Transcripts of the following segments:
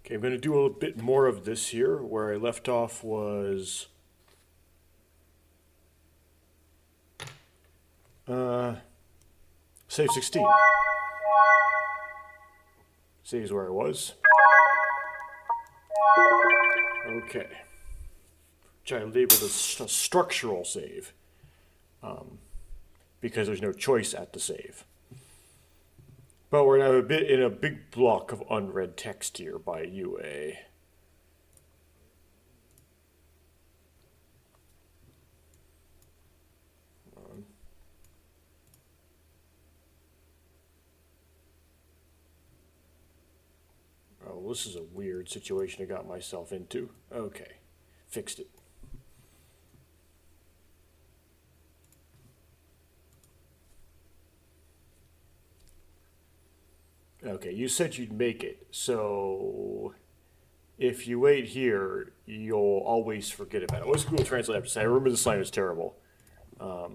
Okay, I'm going to do a bit more of this here. Where I left off was save 16. Save is where I was. Okay. Which I labeled as a structural save. Because there's no choice at the save. But we're now a bit in a big block of unread text here by UA. Oh, this is a weird situation I got myself into. Okay, fixed it. Okay, you said you'd make it, so if you wait here, you'll always forget about it. What's Google Translate have to say? I remember this line was terrible. I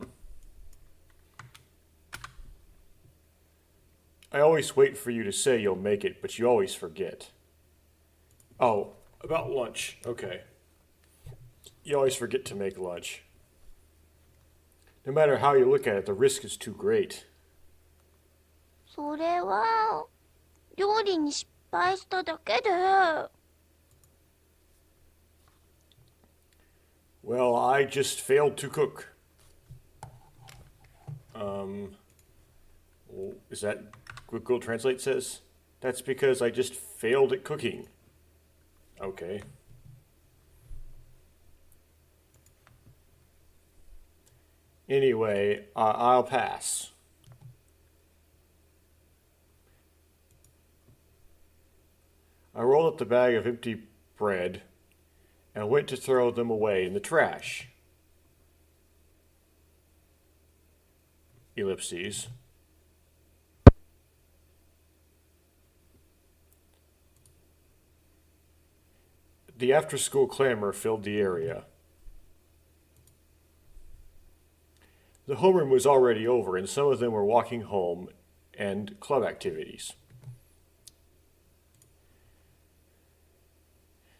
always wait for you to say you'll make it, but you always forget. Oh, about lunch. Okay. You always forget to make lunch. No matter how you look at it, the risk is too great. それは料理に失敗しただけで。Well, I just failed to cook. Is that what Google Translate says? That's because I just failed at cooking. Okay. Anyway, I'll pass. I rolled up the bag of empty bread and went to throw them away in the trash. Ellipses. The after-school clamor filled the area. The homeroom was already over, and some of them were walking home and club activities.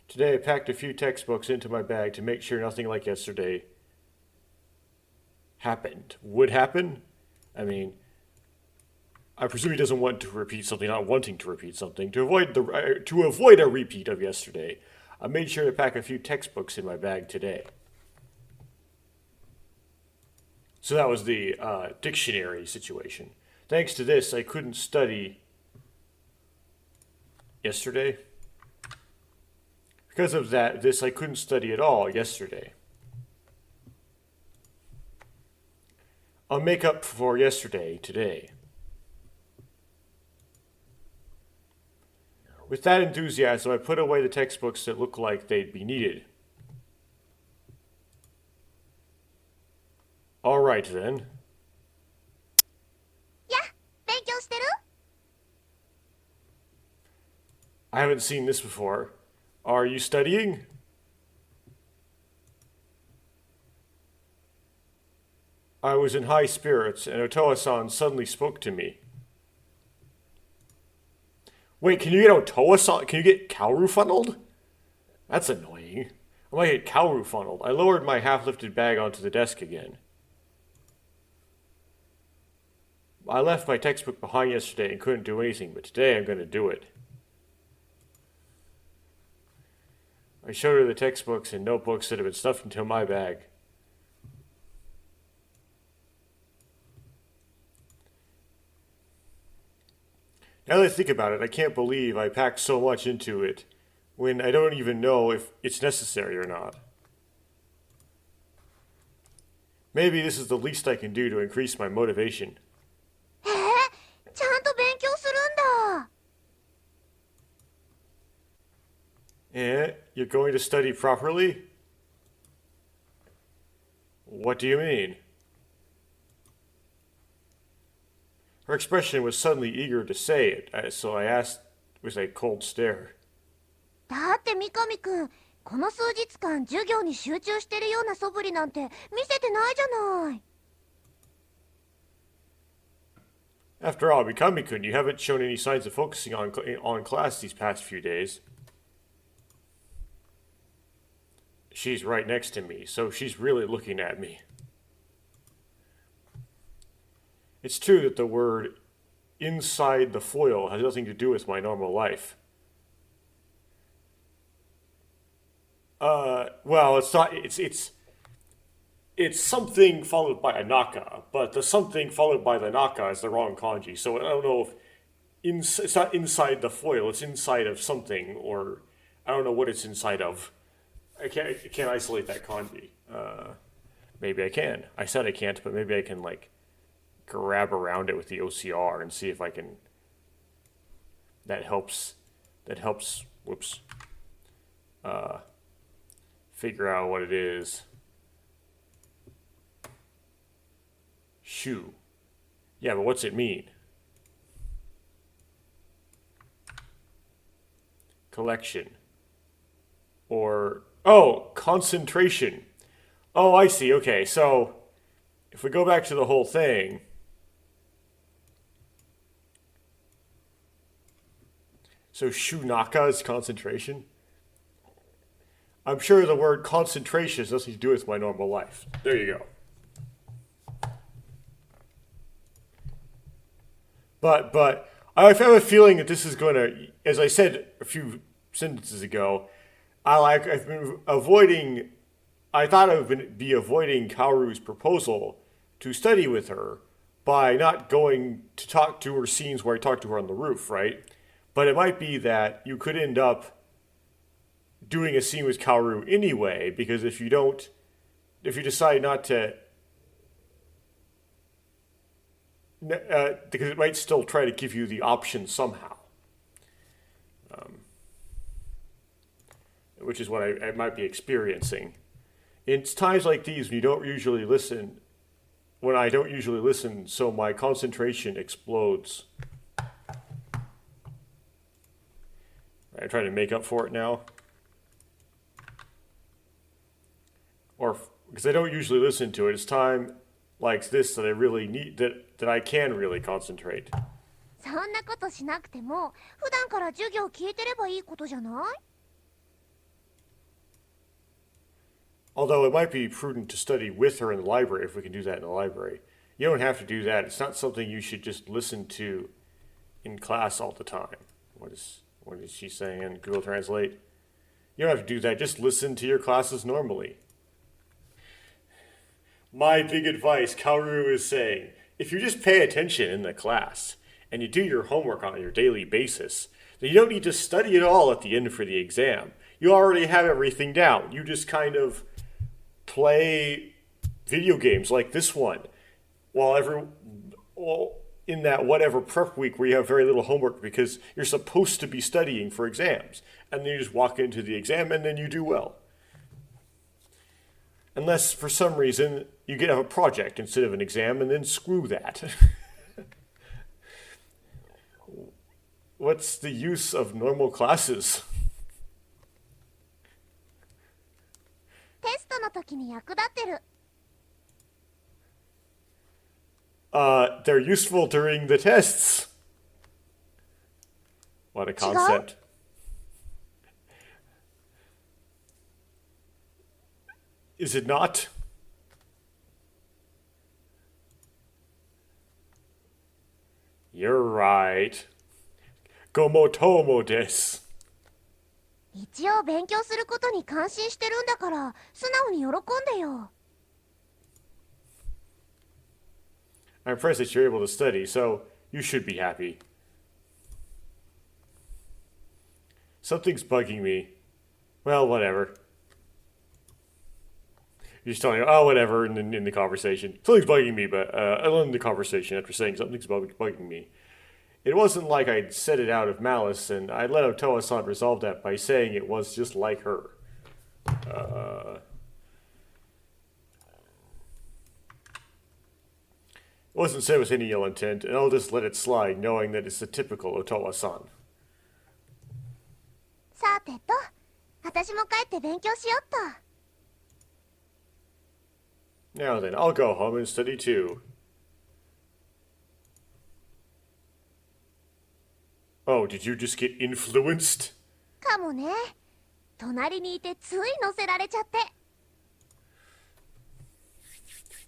Today I packed a few textbooks into my bag to make sure nothing like yesterday happened. Would happen? I mean, I presume he doesn't want to repeat something, not wanting to repeat something. To avoid a repeat of yesterday, I made sure to pack a few textbooks in my bag today. So that was the dictionary situation. Thanks to this, I couldn't study yesterday. Because of this I couldn't study at all yesterday. I'll make up for yesterday today. With that enthusiasm, I put away the textbooks that looked like they'd be needed. All right, then. や、勉強してる？ I haven't seen this before. Are you studying? I was in high spirits, and Otoa-san suddenly spoke to me. Wait, can you get Otoa-san? Can you get Kaoru funneled? That's annoying. I might get Kaoru funneled. I lowered my half-lifted bag onto the desk again. I left my textbook behind yesterday and couldn't do anything, but today I'm going to do it. I showed her the textbooks and notebooks that had been stuffed into my bag. Now that I think about it, I can't believe I packed so much into it when I don't even know if it's necessary or not. Maybe this is the least I can do to increase my motivation. へえ、ちゃんと勉強するんだ。Eh? You're going to study properly? What do you mean? Her expression was suddenly eager to say it, so I asked with a cold stare. だって三上くん、この数日間授業に集中してるような素振りなんて見せてないじゃない。After all, Mikami-kun, you haven't shown any signs of focusing on class these past few days. she's right next to me, so she's really looking at me. It's true that the word inside the foil has nothing to do with my normal life. Well, it's not. It's something followed by a naka, but the something followed by the naka is the wrong kanji. So I don't know if it's not inside the foil. It's inside of something, or I don't know what it's inside of. I can't isolate that kanji. Maybe I can. I said I can't, but maybe I can like grab around it with the OCR and see if I can. That helps. That helps. Whoops. Figure out what it is. Shoe. Yeah, but what's it mean? Collection. Or, oh, concentration. Oh, I see. Okay, so if we go back to the whole thing, so shunaka is concentration. I'm sure the word concentration has nothing to do with my normal life. There you go. But I have a feeling that this is going to, as I said a few sentences ago, I've been avoiding. I thought I would be avoiding Kaoru's proposal to study with her by not going to talk to her scenes where I talk to her on the roof, right? But it might be that you could end up doing a scene with Kaoru anyway, because if you decide not to. Because it might still try to give you the option somehow. Which is what I might be experiencing. It's times like these when I don't usually listen, so my concentration explodes. I'm trying to make up for it now. Or, because I don't usually listen to it, it's time like this that I really need, that I can really concentrate. そんなことしなくても普段から授業聞いてればいいことじゃない？ Although it might be prudent to study with her in the library if we can do that in the library. You don't have to do that. It's not something you should just listen to in class all the time. What is she saying in Google Translate? You don't have to do that. Just listen to your classes normally. My big advice, Kaoru is saying, if you just pay attention in the class and you do your homework on your daily basis, then you don't need to study at all at the end for the exam. You already have everything down. You just kind of play video games like this one in that whatever prep week where you have very little homework because you're supposed to be studying for exams. And then you just walk into the exam and then you do well. Unless for some reason you get a project instead of an exam, and then screw that. What's the use of normal classes? テストの時に役立ってる。They're useful during the tests. What a concept. Is it not? You're right. Gomotomo desu. 一応勉強することに感心してるんだから素直に喜んでよ。I'm impressed that you're able to study, so you should be happy. Something's bugging me. Well, whatever. You're just telling me, oh, whatever, in the conversation. Something's bugging me, but I learned the conversation after saying something's bugging me. It wasn't like I'd said it out of malice, and I let Otoa-san resolve that by saying it was just like her. It wasn't said with any ill intent, and I'll just let it slide, knowing that it's the typical Otoa-san. さてと、私も帰って勉強しよっと。Now then, I'll go home and study too. Oh, did you just get influenced? かもね。隣にいてつい乗せられちゃって。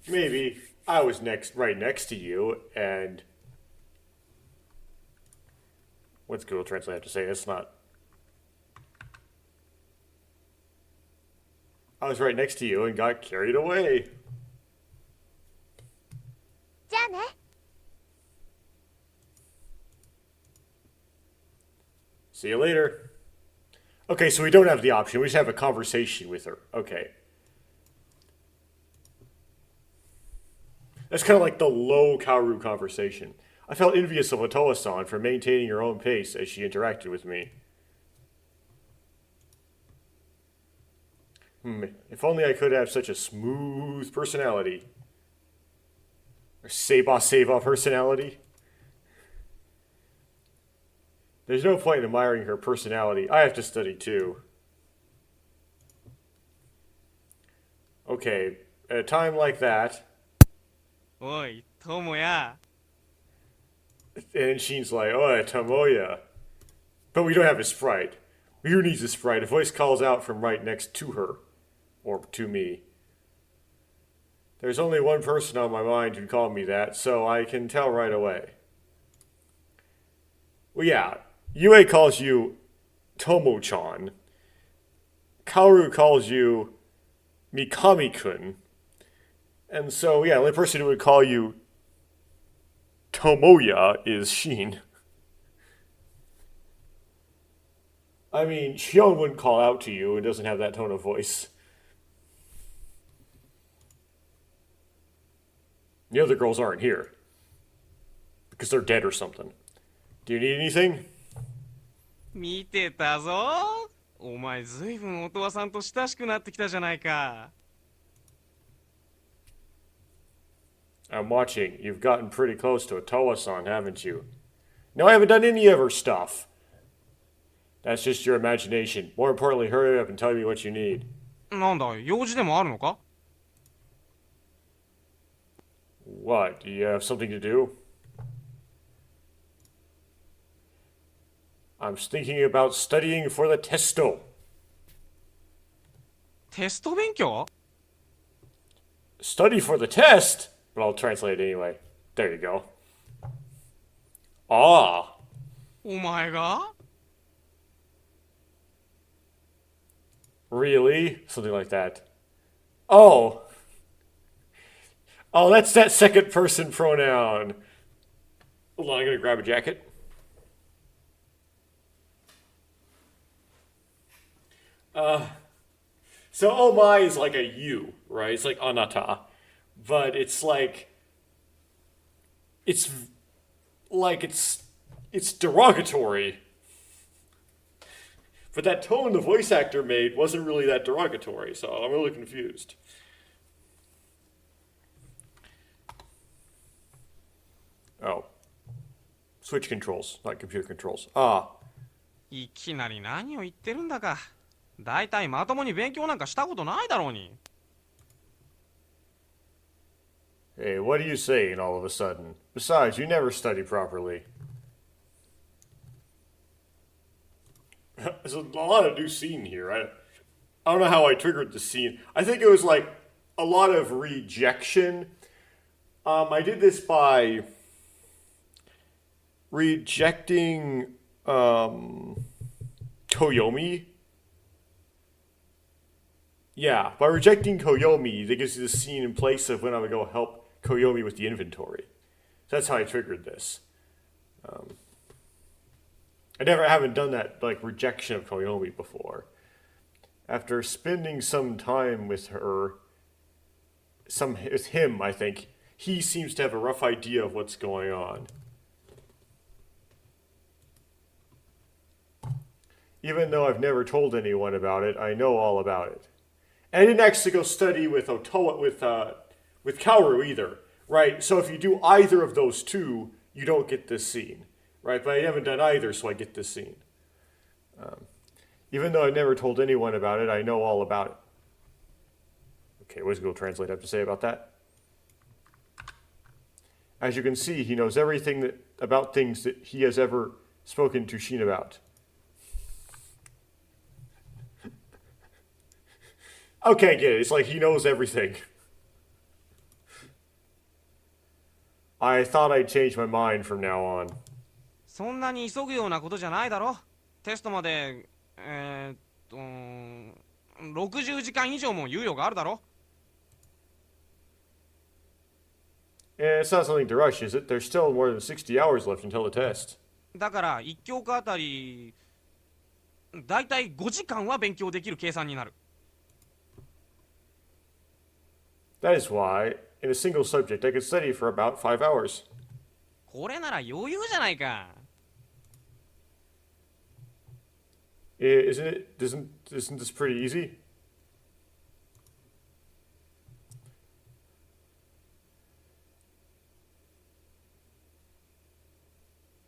Maybe I was right next to you, and what's Google Translate have to say? It's not. I was right next to you and got carried away. じゃあね。 See you later. Okay, so we don't have the option. We just have a conversation with her. Okay. That's kind of like the low Kaoru conversation. I felt envious of Otoa-san for maintaining her own pace as she interacted with me. If only I could have such a smooth personality. Or Seiba personality. There's no point in admiring her personality. I have to study too. Okay, at a time like that... おい、友や。 And Sheen's like, oh, Tomoya. But we don't have a sprite. Who needs a sprite? A voice calls out from right next to her. Or to me. There's only one person on my mind who called me that, so I can tell right away. Well, yeah. Yue calls you Tomo-chan. Kaoru calls you Mikami-kun. And so, yeah, the only person who would call you Tomoya is Sheen. I mean, Shion wouldn't call out to you and doesn't have that tone of voice. The other girls aren't here. Because they're dead or something. Do you need anything? 見てたぞ。お前ずいぶん音羽さんと親しくなってきたじゃないか。 I'm watching. You've gotten pretty close to Otoa-san, haven't you? No, I haven't done any of her stuff. That's just your imagination. More importantly, hurry up and tell me what you need. なんだ、用事でもあるのか？ What? Do you have something to do? I'm thinking about studying for the testo. テスト勉強？ Study for the test? But I'll translate it anyway. There you go. Ah. お前が？ Really? Something like that. Oh. Oh, that's that second person pronoun. Hold on, I'm gonna grab a jacket. So oh my is like a you, right? It's like anata. But it's like it's derogatory. But that tone the voice actor made wasn't really that derogatory, so I'm really confused. Oh. Switch controls, not computer controls. Ah. いきなり何を言ってるんだか。だいたいまともに勉強なんかしたことないだろうに。 Hey, what are you saying all of a sudden? Besides, you never study properly. There's a lot of new scene here. I don't know how I triggered the scene. I think it was like a lot of rejection. I did this by rejecting Toyomi. Yeah, by rejecting Koyomi, that gives you the scene in place of when I would go help Koyomi with the inventory. So that's how I triggered this. I haven't done that like rejection of Koyomi before. After spending some time with her, with him, I think, he seems to have a rough idea of what's going on. Even though I've never told anyone about it, I know all about it. And I didn't actually go study with Otoa with Kaoru either, right? So if you do either of those two, you don't get this scene, right? But I haven't done either, so I get this scene. Even though I've never told anyone about it, I know all about it. Okay, what does Google Translate have to say about that? As you can see, he knows everything about things that he has ever spoken to Sheen about. Okay, get it. It's like he knows everything. I thought I'd change my mind from now on. そんなに急ぐようなことじゃないだろ。テストまで、60時間以上も猶予があるだろ。Yeah, it's not something to rush, is it? There's still more than 60 hours left until the test. だから1教科あたりだいたい5時間は勉強できる計算になる。 That is why, in a single subject, I could study for about 5 hours. これなら余裕じゃないか。 Isn't it? Isn't this pretty easy?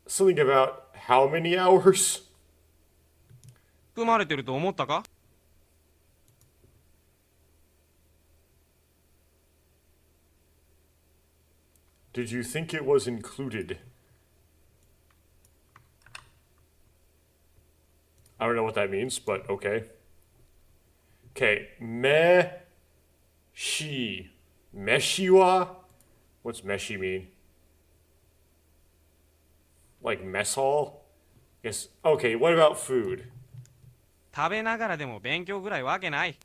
Something about how many hours? 含まれてると思ったか？ Did you think it was included? I don't know what that means, but okay. Okay, meshi. Meshiwa? What's meshi mean? Like mess hall? Yes. Okay, what about food? 食べながらでも勉強ぐらいわけない。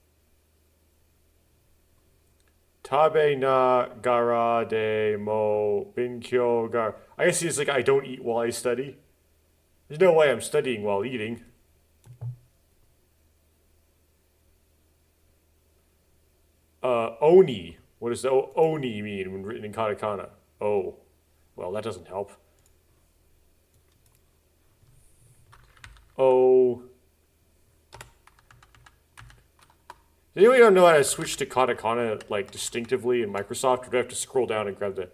Tabe na gara de mo binkyo gar. I guess he's like, I don't eat while I study. There's no way I'm studying while eating. Oni. What does the oni mean when written in katakana? Oh. Well, that doesn't help. Oh. Does anyone know how to switch to katakana like distinctively in Microsoft? Or do I have to scroll down and grab the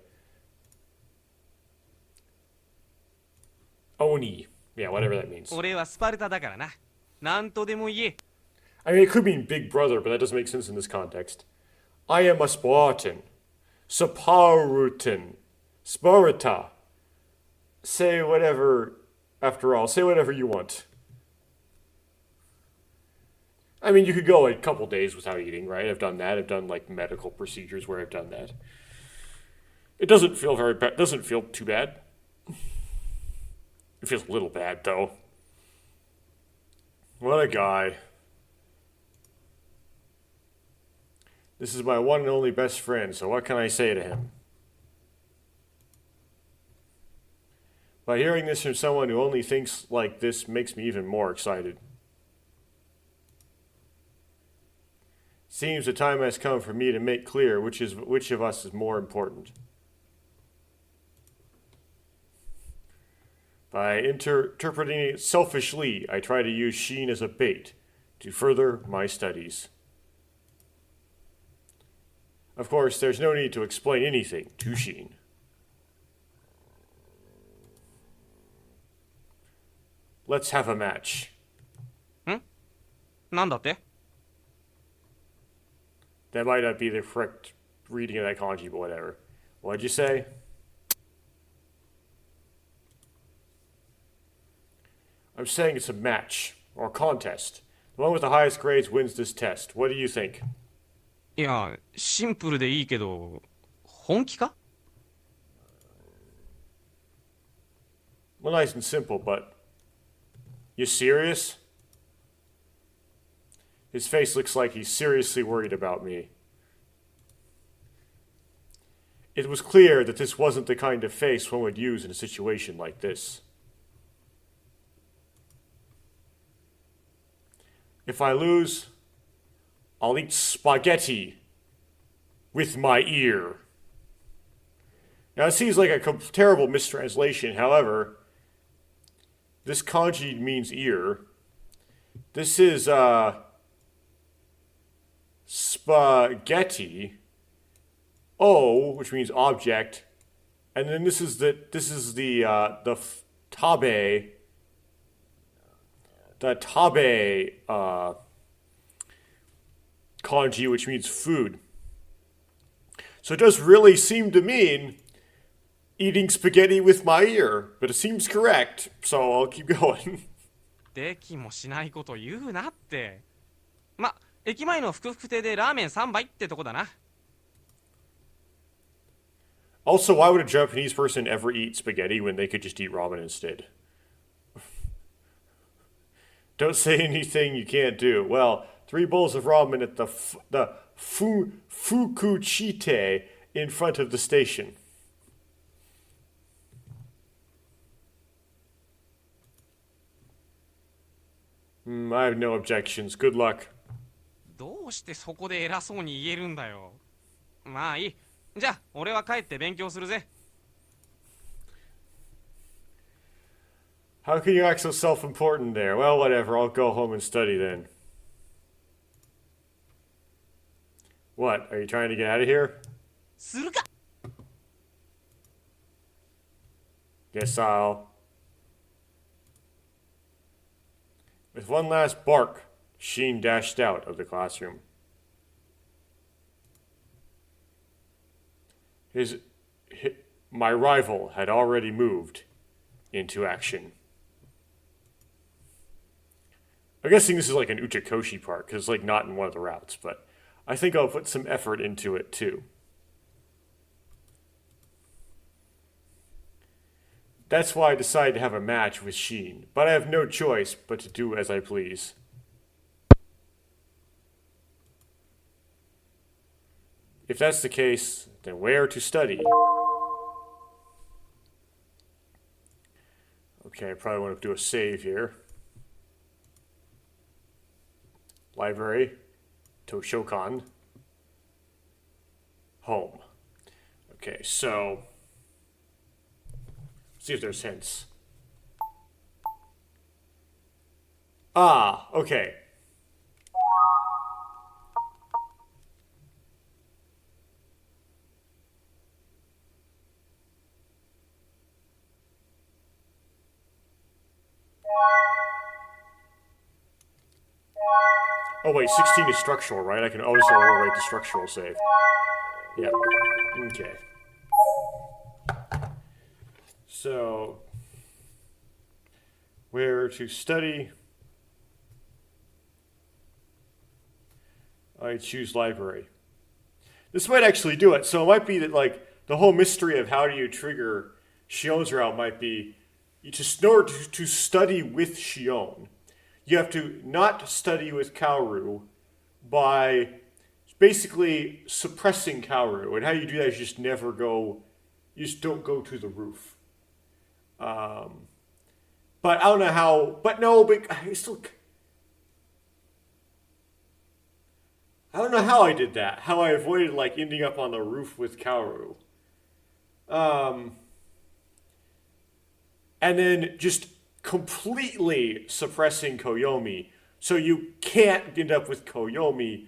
Oni? Yeah, whatever that means. 俺はスパルタだからな。なんとでも言え。 I mean, it could mean big brother, but that doesn't make sense in this context. I am a Spartan. Spartan. Sparta. Say whatever, after all, say whatever you want. I mean, you could go a couple days without eating, right? I've done that. I've done like medical procedures where I've done that. It doesn't feel very bad. Doesn't feel too bad. It feels a little bad though. What a guy. This is my one and only best friend, so what can I say to him? By hearing this from someone who only thinks like this makes me even more excited. Seems the time has come for me to make clear which of us is more important. By interpreting it selfishly, I try to use Sheen as a bait to further my studies. Of course, there's no need to explain anything to Sheen. Let's have a match. なんだって？ That might not be the correct reading of that kanji, but whatever. What'd you say? I'm saying it's a match, or contest. The one with the highest grades wins this test. What do you think? いや、シンプルでいいけど、本気か？ Well, nice and simple, but... You serious? His face looks like he's seriously worried about me. It was clear that this wasn't the kind of face one would use in a situation like this. If I lose, I'll eat spaghetti with my ear. Now, it seems like a terrible mistranslation. However, this kanji means ear. This is, spaghetti. O, which means object. And then this is the tabe. The tabe kanji, which means food. So it does really seem to mean eating spaghetti with my ear, but it seems correct, so I'll keep going. できもしないこと言うなって。ま、駅前のふくふく亭でラーメン3杯ってとこだな。Also, why would a Japanese person ever eat spaghetti when they could just eat ramen instead? Don't say anything you can't do. Well, 3 bowls of ramen at the Fukuchite in front of the station. I have no objections. Good luck. どうしてそこで偉そうに言えるんだよ。まあいい。じゃあ、俺は帰って勉強するぜ。How can you act so self-important there? Well, whatever. I'll go home and study then. What? Are you trying to get out of here? するか。 Guess I'll. With one last bark, Sheen dashed out of the classroom. My rival had already moved into action. I'm guessing this is like an Uchikoshi part, because it's like not in one of the routes, but I think I'll put some effort into it too. That's why I decided to have a match with Sheen, but I have no choice but to do as I please. If that's the case, then where to study? Okay, I probably want to do a save here. Library, Toshokan, home. Okay, so see if there's hints. Ah, okay. Oh wait, 16 is structural, right? I can also overwrite the structural save. Yeah. Okay. So, where to study? I choose library. This might actually do it. So it might be that like the whole mystery of how do you trigger Shion's route might be in order to study with Shion. You have to not study with Kaoru by basically suppressing Kaoru. And how you do that is just never go, you just don't go to the roof. But I don't know how, but no, but I still, I don't know how I did that. How I avoided like ending up on the roof with Kaoru. And then just completely suppressing Koyomi, so you can't end up with Koyomi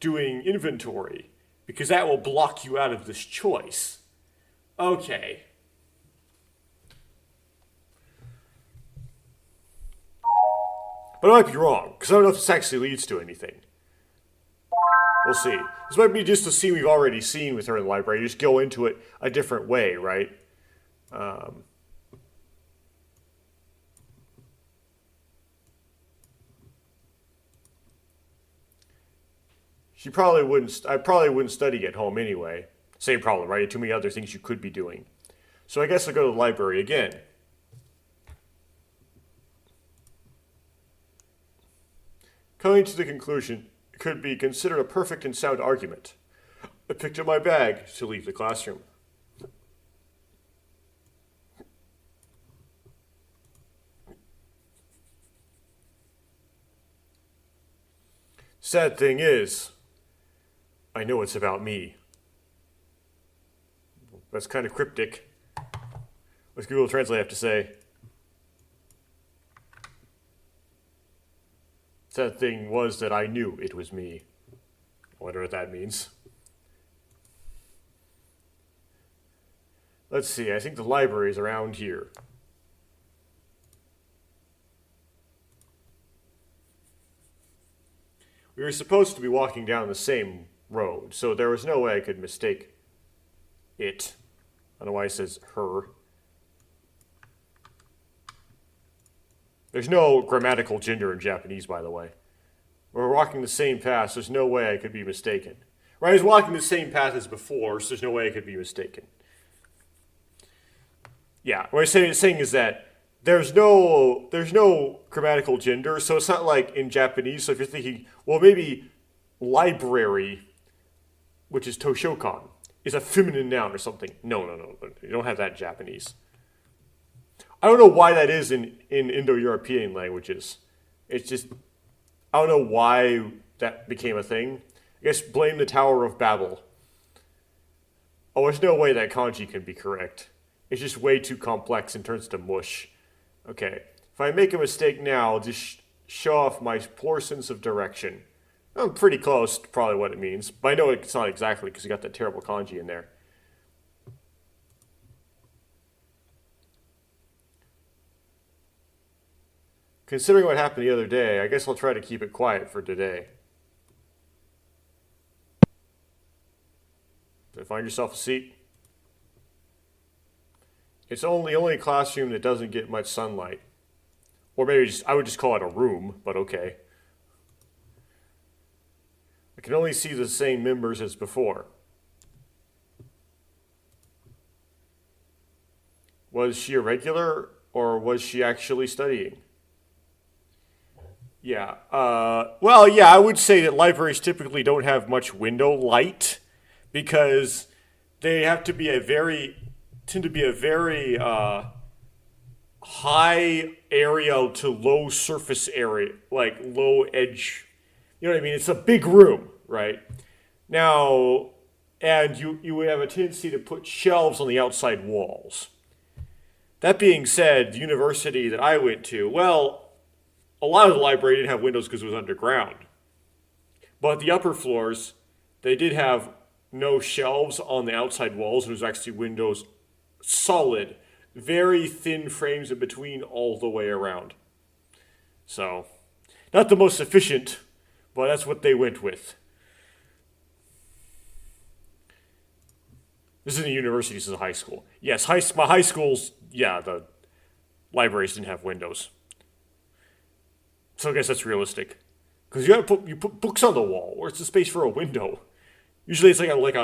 doing inventory, because that will block you out of this choice. Okay. But I might be wrong, because I don't know if this actually leads to anything. We'll see. This might be just a scene we've already seen with her in the library. You just go into it a different way, right? I probably wouldn't study at home anyway. Same problem, right? Too many other things you could be doing. So I guess I'll go to the library again. Coming to the conclusion, it could be considered a perfect and sound argument. I picked up my bag to leave the classroom. Sad thing is, I know it's about me. That's kind of cryptic. What's Google Translate have to say? Sad thing was that I knew it was me. I wonder what that means. Let's see, I think the library is around here. We were supposed to be walking down the same road, so there was no way I could mistake it. I don't know why it says her. There's no grammatical gender in Japanese, by the way. We're walking the same path, so there's no way I could be mistaken. Right? I was walking the same path as before, so there's no way I could be mistaken. Yeah, what I'm saying is that there's no grammatical gender, so it's not like in Japanese. So if you're thinking, well, maybe library, which is toshokan, is a feminine noun or something. No. You don't have that in Japanese. I don't know why that is in Indo-European languages. It's just, I don't know why that became a thing. I guess blame the Tower of Babel. Oh, there's no way that kanji can be correct. It's just way too complex and turns to mush. Okay, if I make a mistake now, I'll just show off my poor sense of direction. I'm pretty close to probably what it means, but I know it's not exactly because you got that terrible kanji in there. Considering what happened the other day, I guess I'll try to keep it quiet for today. So find yourself a seat. It's the only classroom that doesn't get much sunlight. Or maybe I would just call it a room, but okay. I can only see the same members as before. Was she a regular, or was she actually studying? Yeah. I would say that libraries typically don't have much window light because they have to be tend to be a very high area to low surface area, like low edge. You know what I mean? It's a big room, right? Now, and you would have a tendency to put shelves on the outside walls. That being said, the university that I went to, well, a lot of the library didn't have windows because it was underground. But the upper floors, they did have no shelves on the outside walls. There was actually windows, solid, very thin frames in between all the way around. So, not the most efficient, but that's what they went with. This isn't a university, this is a high school. Yes, my high schools, yeah, the libraries didn't have windows. So I guess that's realistic. Because you put books on the wall, or it's a space for a window. Usually it's like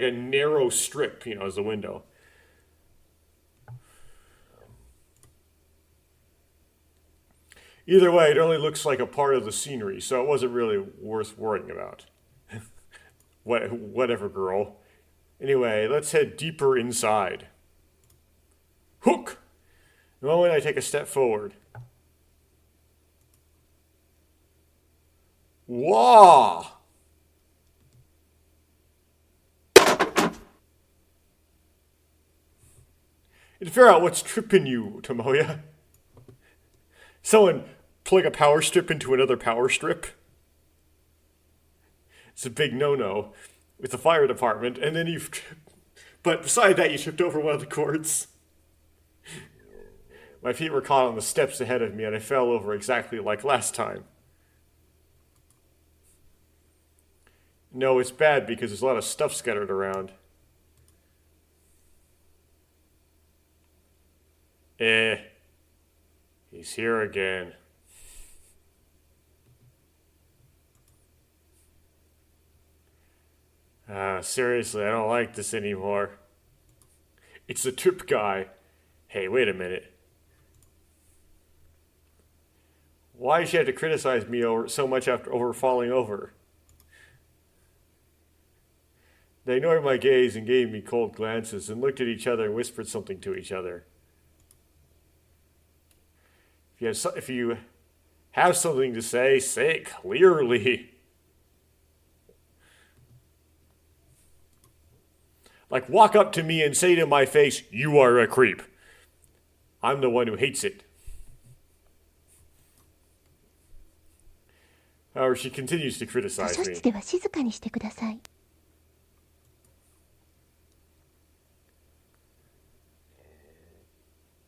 a narrow strip, as the window. Either way, it only looks like a part of the scenery, so it wasn't really worth worrying about. Whatever, girl. Anyway, let's head deeper inside. Hook! The moment I take a step forward. Wah! To figure out what's tripping you, Tomoya. Someone plug a power strip into another power strip. It's a big no-no with the fire department, and then but beside that, you tripped over one of the cords. My feet were caught on the steps ahead of me, and I fell over exactly like last time. No, it's bad because there's a lot of stuff scattered around. He's here again. Seriously, I don't like this anymore. It's the trip guy. Hey, wait a minute. Why did she have to criticize me so much over falling over? They ignored my gaze and gave me cold glances and looked at each other and whispered something to each other. If you have something to say it clearly. Like, walk up to me and say to my face, "You are a creep." I'm the one who hates it. However, she continues to 図 criticize 書 me. 室では静かにしてください。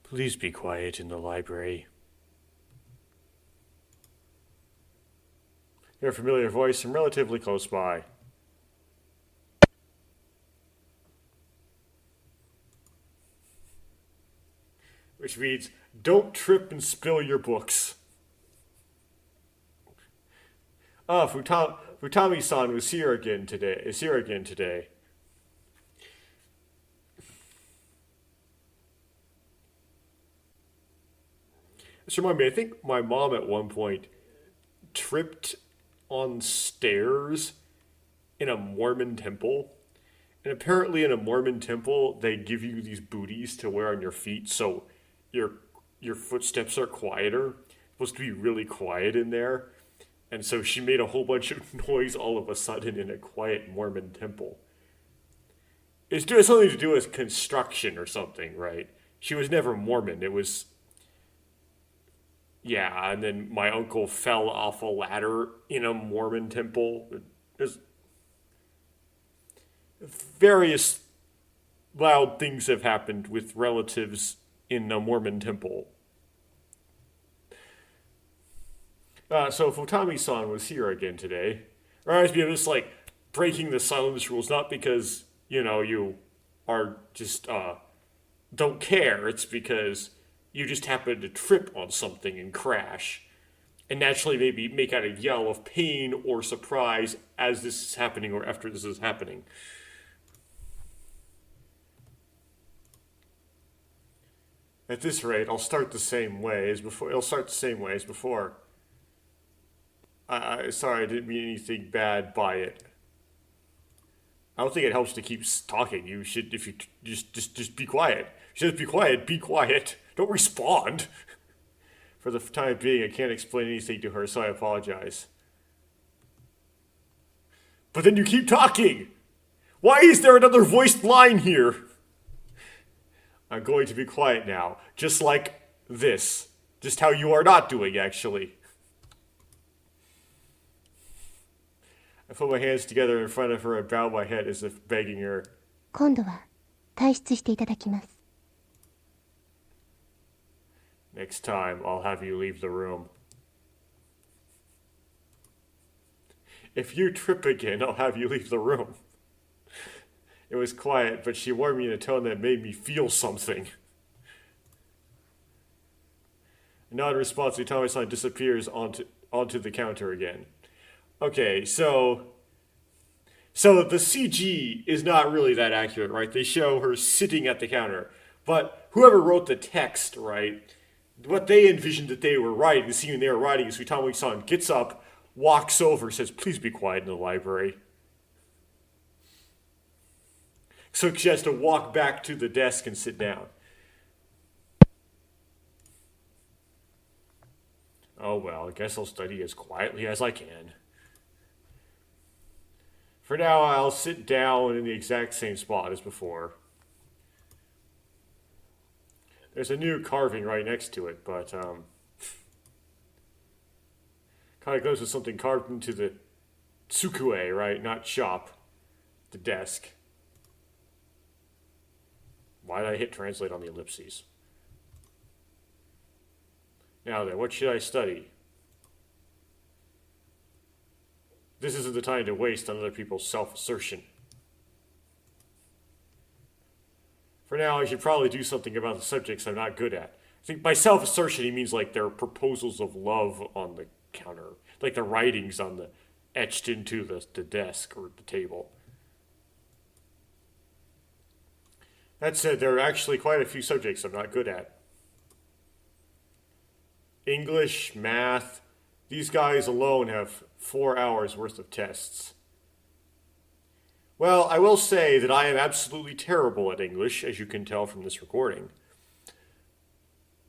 Please be quiet in the library. Hear a familiar voice from relatively close by. Which reads, "Don't trip and spill your books." Ah, Futami-san was here again today. Is here again today. This reminds me, I think my mom at one point tripped on stairs in a Mormon temple. And apparently in a Mormon temple, they give you these booties to wear on your feet so your footsteps are quieter. It's supposed to be really quiet in there. And so she made a whole bunch of noise all of a sudden in a quiet Mormon temple. It's doing something to do with construction or something, right? She was never Mormon. It was... Yeah, and then my uncle fell off a ladder in a Mormon temple. There's various loud things have happened with relatives in a Mormon temple. So Futami-san was here again today. Reminds me of this, like, breaking the silence rules, not because, you are just, don't care. It's because you just happen to trip on something and crash. And naturally maybe make out a yell of pain or surprise as this is happening or after this is happening. At this rate, I'll start the same way as before. It'll start the same way as before. Sorry, I didn't mean anything bad by it. I don't think it helps to keep talking. You should, if you just be quiet. You should be quiet. Be quiet. Don't respond. For the time being, I can't explain anything to her, so I apologize. But then you keep talking. Why is there another voiced line here? I'm going to be quiet now, just like this. Just how you are not doing, actually. I put my hands together in front of her and bow my head as if begging her. 今度は退出していただきます。 Next time, I'll have you leave the room. If you trip again, I'll have you leave the room. It was quiet, but she warned me in a tone that made me feel something. A non-response, Utami-san disappears onto the counter again. Okay, so the CG is not really that accurate, right? They show her sitting at the counter. But whoever wrote the text, right, what they envisioned that they were writing, the scene they were writing is Utami-san gets up, walks over, says, please be quiet in the library. So she has to walk back to the desk and sit down. Oh well, I guess I'll study as quietly as I can. For now, I'll sit down in the exact same spot as before. There's a new carving right next to it, but kind of goes with something carved into the tsukue, right? Not shop, the desk. Why did I hit translate on the ellipses? Now then, what should I study? This isn't the time to waste on other people's self-assertion. For now, I should probably do something about the subjects I'm not good at. I think by self-assertion, he means like their proposals of love on the counter. Like the writings on the etched into the desk or the table. That said, there are actually quite a few subjects I'm not good at. English, math, these guys alone have 4 hours worth of tests. Well, I will say that I am absolutely terrible at English, as you can tell from this recording.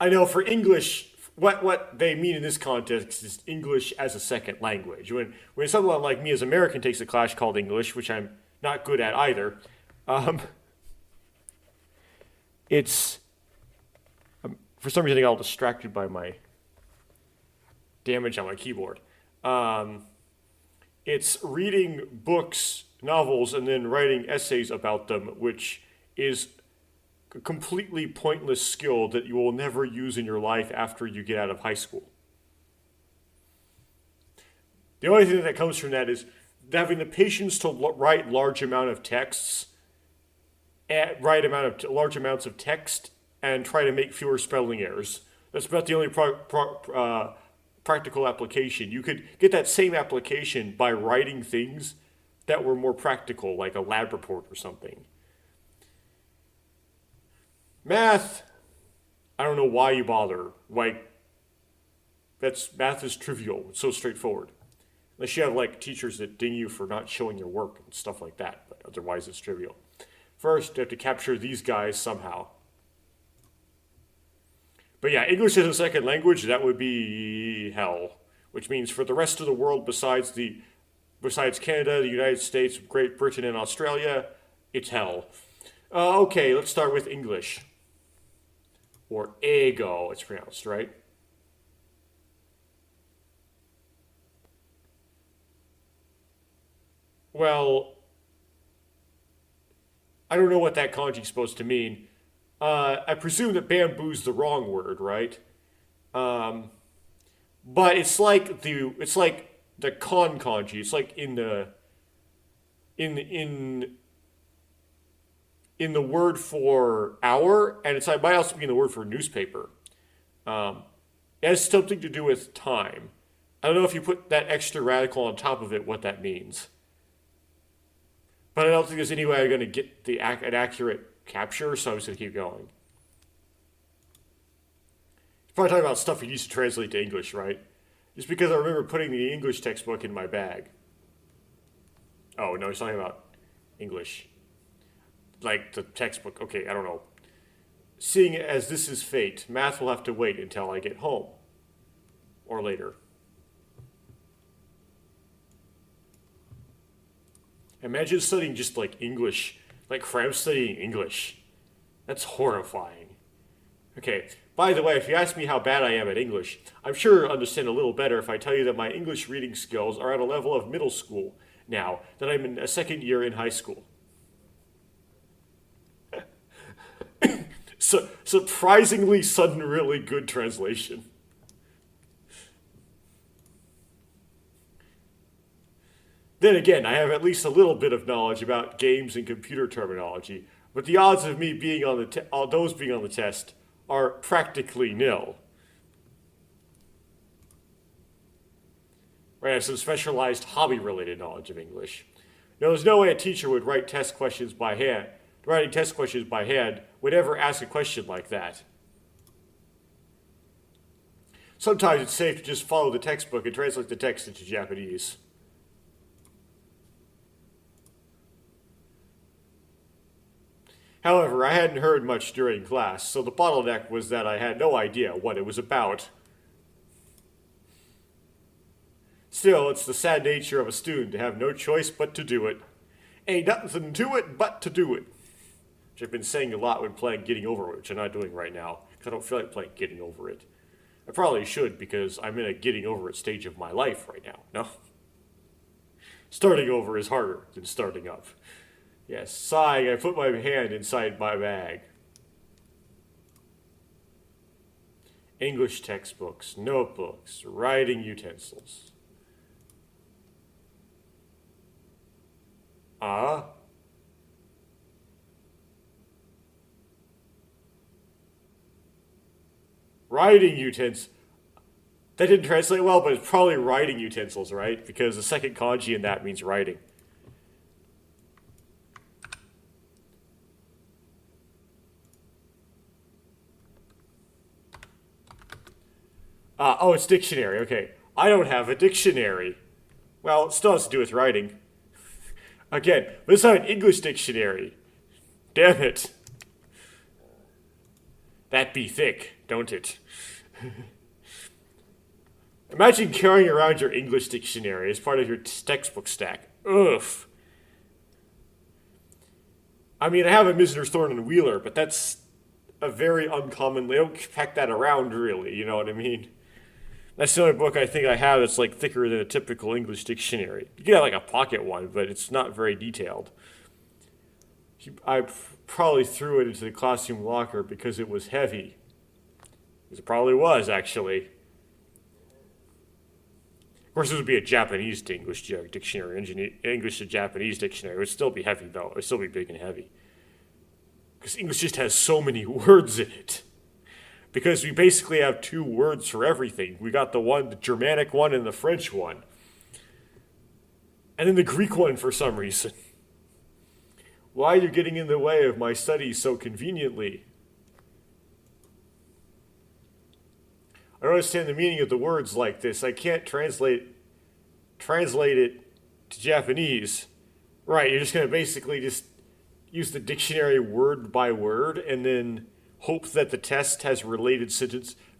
I know for English, what they mean in this context is English as a second language. When someone like me as American takes a class called English, which I'm not good at either, it's, for some reason I got all distracted by my damage on my keyboard. It's reading books, novels, and then writing essays about them, which is a completely pointless skill that you will never use in your life after you get out of high school. The only thing that comes from that is having the patience to write large amount of texts, large amounts of text, and try to make fewer spelling errors. That's about the only practical application. You could get that same application by writing things that were more practical, like a lab report or something. Math, I don't know why you bother. Like, math is trivial. It's so straightforward. Unless you have like teachers that ding you for not showing your work and stuff like that, but otherwise it's trivial. First, you have to capture these guys somehow. But yeah, English as a second language, that would be hell. Which means for the rest of the world besides Canada, the United States, Great Britain, and Australia, it's hell. Okay, let's start with English. Or ego, it's pronounced, right? Well, I don't know what that kanji's supposed to mean. I presume that bamboo's the wrong word, right? But it's like the con kanji. It's like in the word for hour, and it might also be in the word for newspaper. It has something to do with time. I don't know if you put that extra radical on top of it, what that means. But I don't think there's any way I'm going to get an accurate capture, so I'm just going to keep going. He's probably talking about stuff he used to translate to English, right? Just because I remember putting the English textbook in my bag. Oh, no, he's talking about English. Like the textbook. Okay, I don't know. Seeing as this is fate, math will have to wait until I get home. Or later. Imagine studying just like English, like Fram studying English. That's horrifying. Okay, by the way, if you ask me how bad I am at English, I'm sure you'll understand a little better if I tell you that my English reading skills are at a level of middle school now, that I'm in a second year in high school. So, surprisingly sudden, really good translation. Then again, I have at least a little bit of knowledge about games and computer terminology, but the odds of me being on those being on the test are practically nil. Right, I have some specialized hobby-related knowledge of English. Now, there's no way a teacher would write test questions by hand. Writing test questions by hand would ever ask a question like that. Sometimes it's safe to just follow the textbook and translate the text into Japanese. However, I hadn't heard much during class, so the bottleneck was that I had no idea what it was about. Still, it's the sad nature of a student to have no choice but to do it. Ain't nothing to it but to do it. Which I've been saying a lot when playing Getting Over It, which I'm not doing right now, because I don't feel like playing Getting Over It. I probably should, because I'm in a getting over it stage of my life right now, no? Starting over is harder than starting up. Yes, sighing, I put my hand inside my bag. English textbooks, notebooks, writing utensils. Writing utensils. That didn't translate well, but it's probably writing utensils, right? Because the second kanji in that means writing. Oh, it's dictionary. Okay. I don't have a dictionary. Well, it still has to do with writing. Again, but it's not an English dictionary. Damn it. That be thick, don't it? Imagine carrying around your English dictionary as part of your textbook stack. Ugh. I mean, I have a Misner's Thorn and Wheeler, but that's a very uncommon. They don't pack that around, really, you know what I mean? That's the only book I think I have that's like thicker than a typical English dictionary. You can have like a pocket one, but it's not very detailed. I probably threw it into the classroom locker because it was heavy. Because it probably was, actually. Of course, this would be a Japanese to English dictionary. English to Japanese dictionary. It would still be heavy, though. It would still be big and heavy. Because English just has so many words in it. Because we basically have two words for everything. We got the Germanic one and the French one. And then the Greek one for some reason. Why are you getting in the way of my studies so conveniently? I don't understand the meaning of the words like this. I can't translate it to Japanese. Right, you're just going to basically just use the dictionary word by word and then hope that the test has related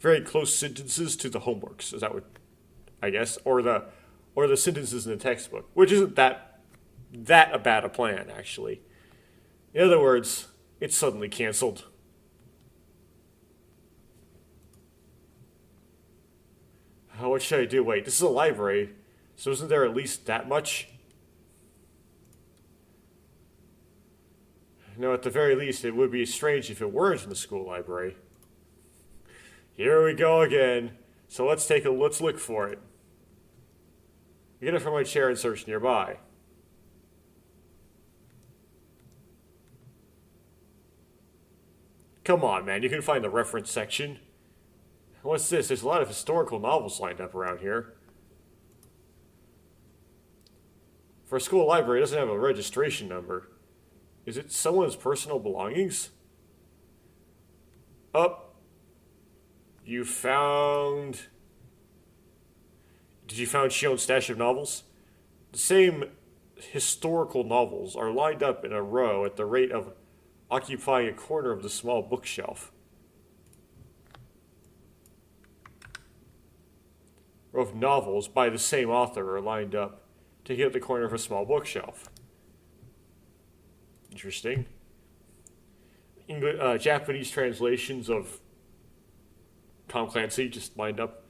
very close sentences to the homeworks. Is that what, I guess, or the sentences in the textbook, which isn't that a bad a plan, actually. In other words, it's suddenly canceled. What should I do? Wait, this is a library, so isn't there at least that much? No, at the very least, it would be strange if it weren't in the school library. Here we go again. So let's look for it. Get it from my chair and search nearby. Come on, man, you can find the reference section. What's this? There's a lot of historical novels lined up around here. For a school library, it doesn't have a registration number. Is it someone's personal belongings? You found... Did you find Shion's stash of novels? The same historical novels are lined up in a row at the rate of occupying a corner of the small bookshelf. Row of novels by the same author are lined up, taking up the corner of a small bookshelf. Interesting. Japanese translations of Tom Clancy just lined up.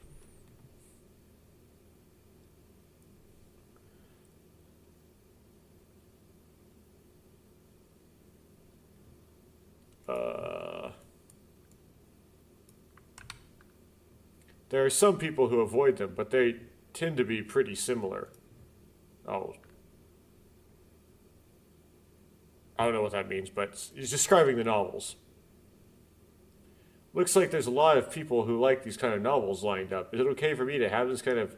There are some people who avoid them, but they tend to be pretty similar. Oh. I don't know what that means, but he's describing the novels. Looks like there's a lot of people who like these kind of novels lined up. Is it okay for me to have this kind of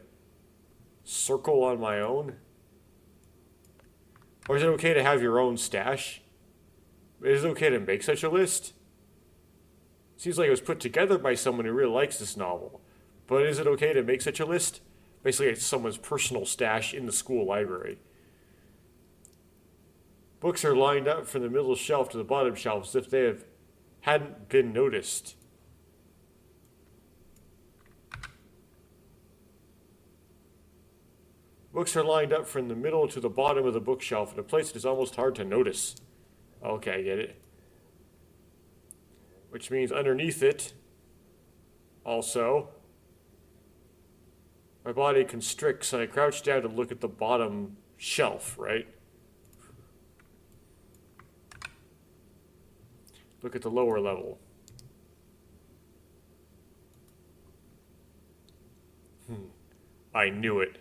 circle on my own? Or is it okay to have your own stash? Is it okay to make such a list? Seems like it was put together by someone who really likes this novel. But is it okay to make such a list? Basically, it's someone's personal stash in the school library. Books are lined up from the middle shelf to the bottom shelf as if they hadn't been noticed. Books are lined up from the middle to the bottom of the bookshelf in a place that is almost hard to notice. Okay, I get it. Which means underneath it, also, my body constricts and I crouch down to look at the bottom shelf, right? Look at the lower level. I knew it.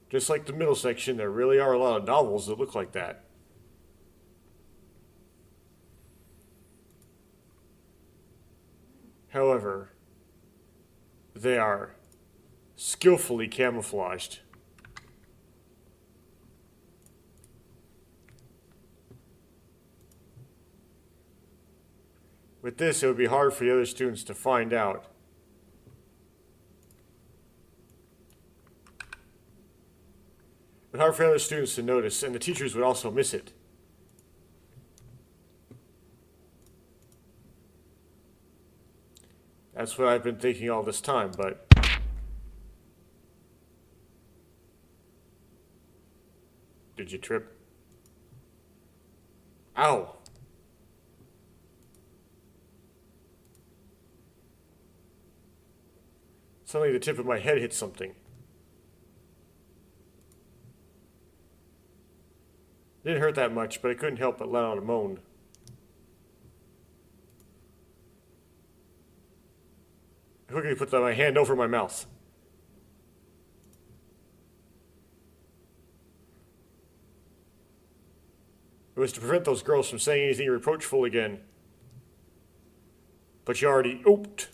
Just like the middle section, there really are a lot of novels that look like that. However, they are skillfully camouflaged. With this, it would be hard for the other students to find out. It would be hard for other students to notice, and the teachers would also miss it. That's what I've been thinking all this time, but... Did you trip? Ow! Suddenly the tip of my head hit something. Didn't hurt that much, but I couldn't help but let out a moan. I quickly put my hand over my mouth. It was to prevent those girls from saying anything reproachful again. But you already ooped.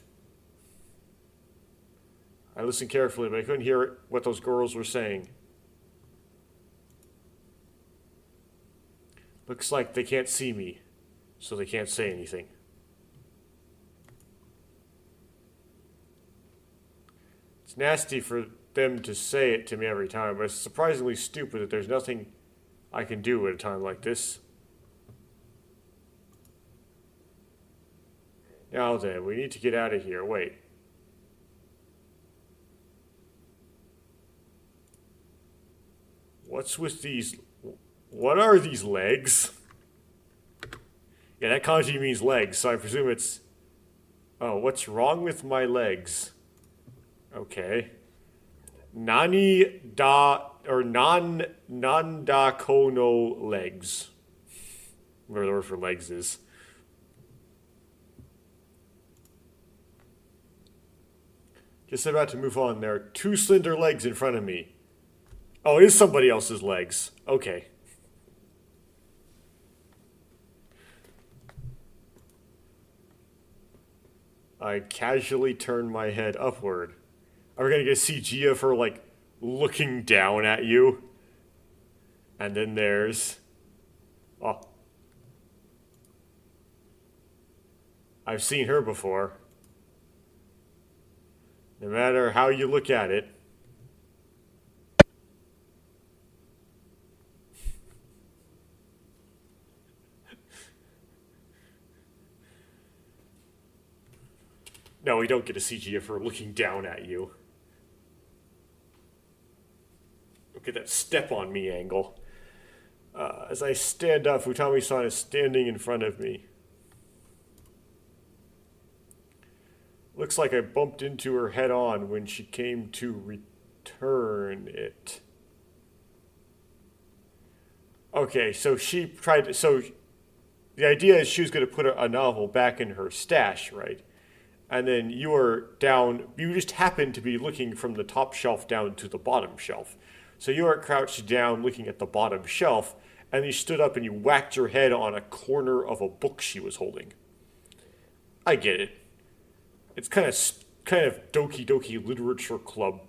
I listened carefully, but I couldn't hear what those girls were saying. Looks like they can't see me, so they can't say anything. It's nasty for them to say it to me every time, but it's surprisingly stupid that there's nothing I can do at a time like this. Now then, we need to get out of here. Wait. What's with these... What are these legs? Yeah, that kanji means legs, so I presume it's... Oh, what's wrong with my legs? Okay. Nani da... Or non-da kono legs. Whatever the word for legs is. Just about to move on. There are two slender legs in front of me. Oh, it is somebody else's legs. Okay. I casually turn my head upward. Are we gonna get a CG of her, like, looking down at you? And then there's... Oh. I've seen her before. No matter how you look at it. No, we don't get a CG of her looking down at you. Look at that step on me angle. As I stand up, Futami-san is standing in front of me. Looks like I bumped into her head on when she came to return it. Okay, so she tried to... So the idea is she was going to put a novel back in her stash, right? And then you were down... You just happened to be looking from the top shelf down to the bottom shelf. So you were crouched down looking at the bottom shelf, and you stood up and you whacked your head on a corner of a book she was holding. I get it. It's kind of Doki Doki Literature Club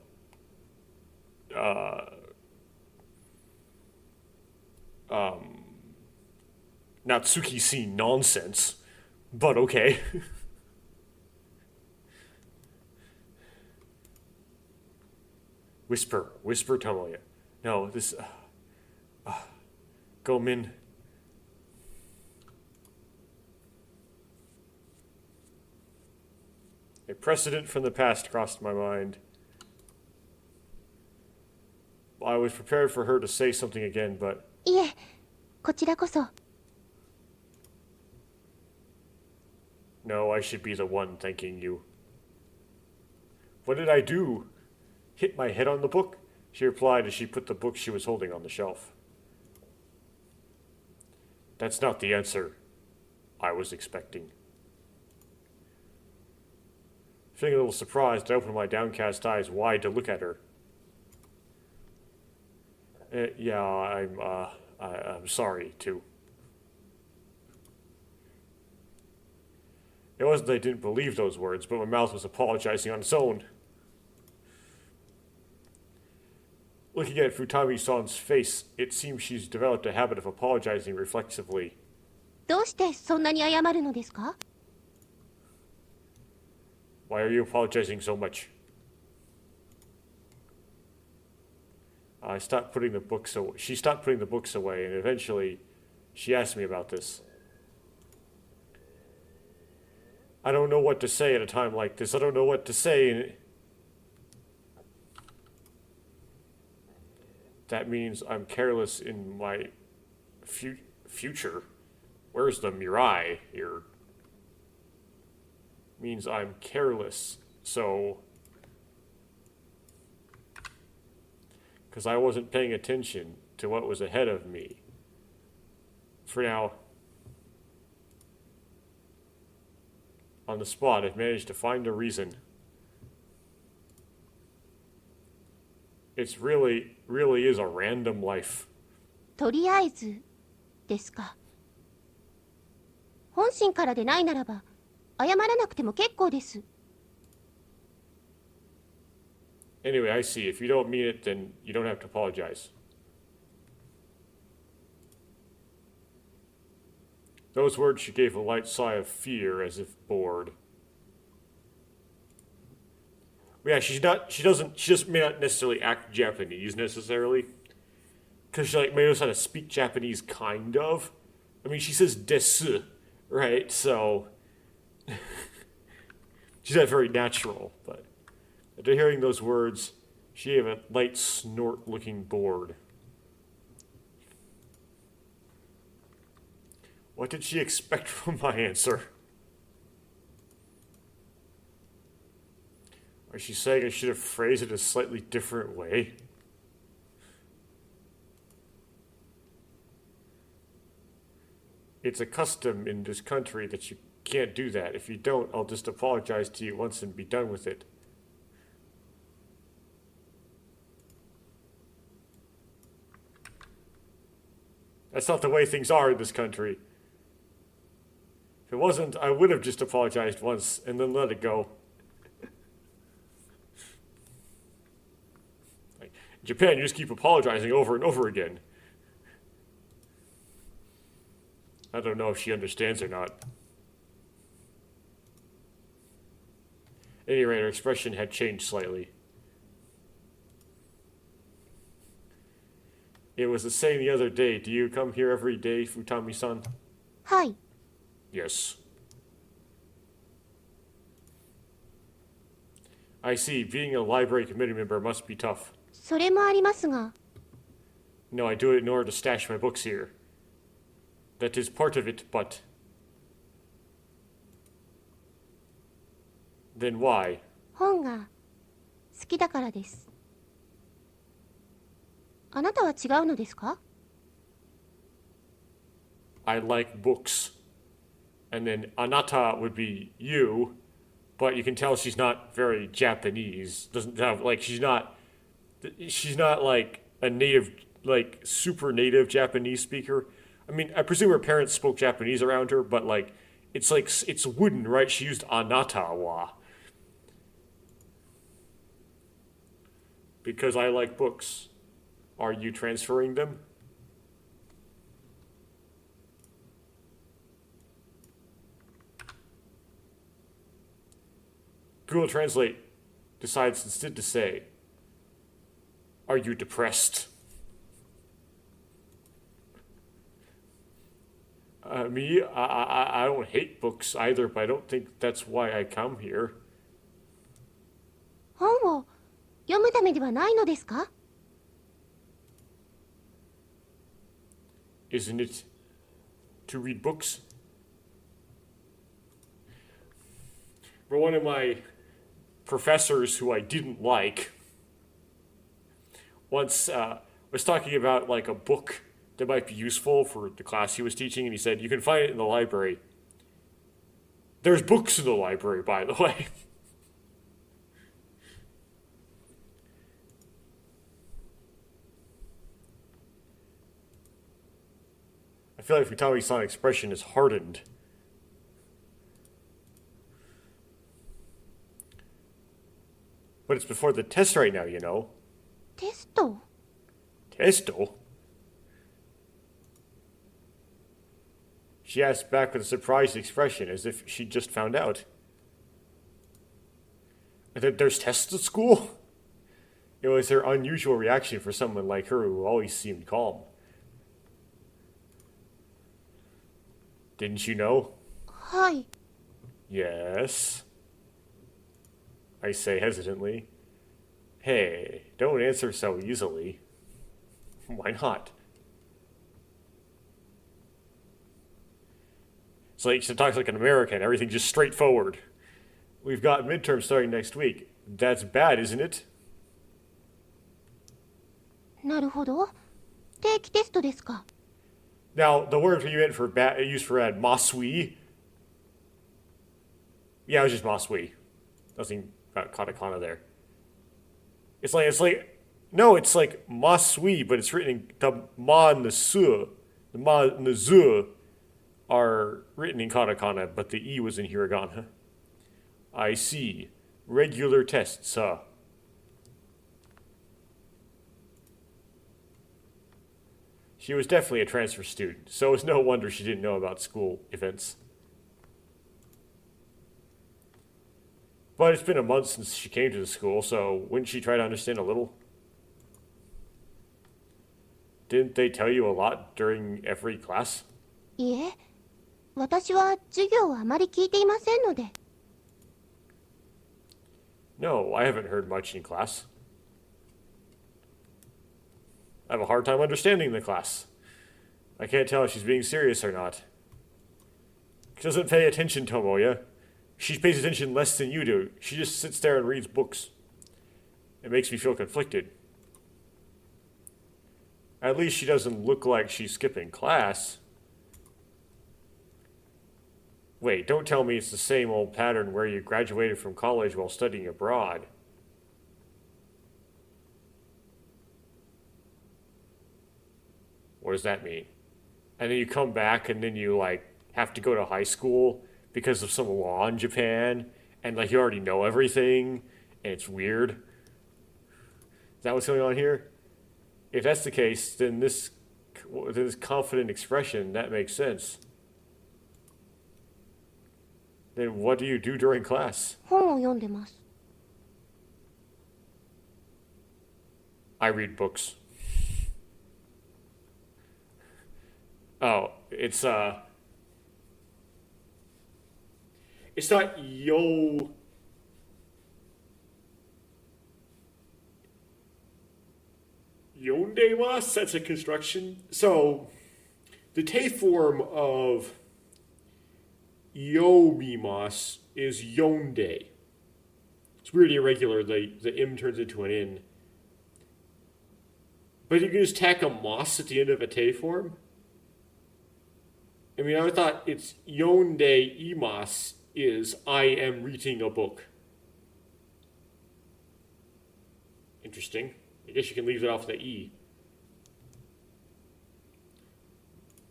Natsuki scene nonsense, but okay. Whisper Tomoya. No, this... Go, Min. A precedent from the past crossed my mind. I was prepared for her to say something again, but... いえ、こちらこそ。 No, I should be the one thanking you. What did I do? Hit my head on the book? She replied as she put the book she was holding on the shelf. That's not the answer I was expecting. Feeling a little surprised, I opened my downcast eyes wide to look at her. Yeah, I'm sorry, too. It wasn't that I didn't believe those words, but my mouth was apologizing on its own. Looking at Futami-san's face, it seems she's developed a habit of apologizing reflexively. どうしてそんなに謝るのですか? Why are you apologizing so much? She stopped putting the books away, and eventually she asked me about this. I don't know what to say at a time like this. I don't know what to say. That means I'm careless in my future. Where's the Mirai here? Means I'm careless, so... Because I wasn't paying attention to what was ahead of me. For now, on the spot, I've managed to find a reason. It's really is a random life. とりあえず。ですか。本心からでないならば謝らなくても結構です。 Anyway, I see. If you don't mean it, then you don't have to apologize. Those words she gave a light sigh of fear, as if bored. Yeah, she just may not necessarily act Japanese necessarily. Because she may knows how to speak Japanese, kind of. I mean, she says desu, right? So, she's not very natural, but after hearing those words, she gave a light snort, looking bored. What did she expect from my answer? Are she saying I should have phrased it a slightly different way? It's a custom in this country that you can't do that. If you don't, I'll just apologize to you once and be done with it. That's not the way things are in this country. If it wasn't, I would have just apologized once and then let it go. Like, in Japan, you just keep apologizing over and over again. I don't know if she understands or not. At any rate, her expression had changed slightly. It was the same the other day. Do you come here every day, Futami-san? はい。 Yes. I see. Being a library committee member must be tough. それもありますが、 No, I do it in order to stash my books here. That is part of it, but... Then why? 本が好きだからです。あなたは違うのですか？ I like books. And then anata would be you, but you can tell she's not very Japanese. Doesn't have, like, she's not like a native, like, super native Japanese speaker. I mean, I presume her parents spoke Japanese around her, but like, it's wooden, right? She used anata wa. Because I like books. Are you transferring them? Google Translate decides instead to say, are you depressed? Me, I don't hate books either, but I don't think that's why I come here. 本を読むためではないのですか？ Isn't it to read books? But one of my professors who I didn't like once was talking about like a book that might be useful for the class he was teaching, and he said, you can find it in the library. There's books in the library, by the way. I feel like Futami-san's expression is hardened. But it's before the test right now, you know. テスト？ Testo? She asked back with a surprised expression, as if she'd just found out. There's tests at school? It was her unusual reaction for someone like her who always seemed calm. Didn't you know? はい。 Yes. I say hesitantly. Hey, don't answer so easily. Why not? It's like she talks like an American, everything just straightforward. We've got midterms starting next week. That's bad, isn't it? なるほど。定期テストですか。 Now, the word you meant for bad, used for bad, masui. Yeah, it was just masui. Nothing about katakana there. It's like, no, it's like masui, but it's written in the ma and the su, The ma and the zu are written in katakana, but the e was in hiragana. I see. Regular tests, huh? She was definitely a transfer student, so it's no wonder she didn't know about school events. But it's been a month since she came to the school, so wouldn't she try to understand a little? Didn't they tell you a lot during every class? いえ、私は授業をあまり聞いていませんので。No, I haven't heard much in class. I have a hard time understanding the class. I can't tell if she's being serious or not. She doesn't pay attention, Tomoya. She pays attention less than you do. She just sits there and reads books. It makes me feel conflicted. At least she doesn't look like she's skipping class. Wait, don't tell me it's the same old pattern where you graduated from college while studying abroad. What does that mean? And then you come back and then you, like, have to go to high school because of some law in Japan, and, like, you already know everything, and it's weird. Is that what's going on here? If that's the case, then this confident expression, that makes sense. Then what do you do during class? 本を読んでます。I read books. Oh, it's not Yondemas? That's a construction. So, the te form of Yomimas is Yonde. It's really irregular. The M turns into an N. But you can just tack a mas at the end of a te form. I mean, I thought it's Yonde Imas is I am reading a book. Interesting. I guess you can leave it off the E.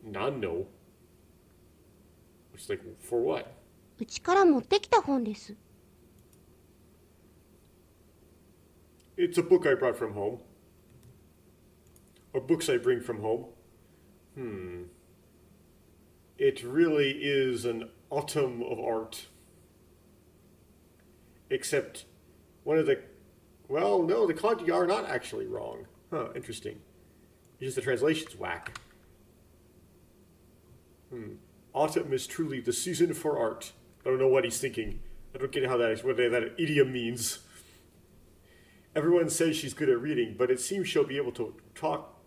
Nano. It's like, for what? うちから持ってきた本です。It's a book I brought from home. Or books I bring from home. It really is an autumn of art. Except one of the... Well, no, the kanji are not actually wrong. Huh, interesting. It's just the translation's whack. Autumn is truly the season for art. I don't know what he's thinking. I don't get how what that idiom means. Everyone says she's good at reading, but it seems she'll be able to talk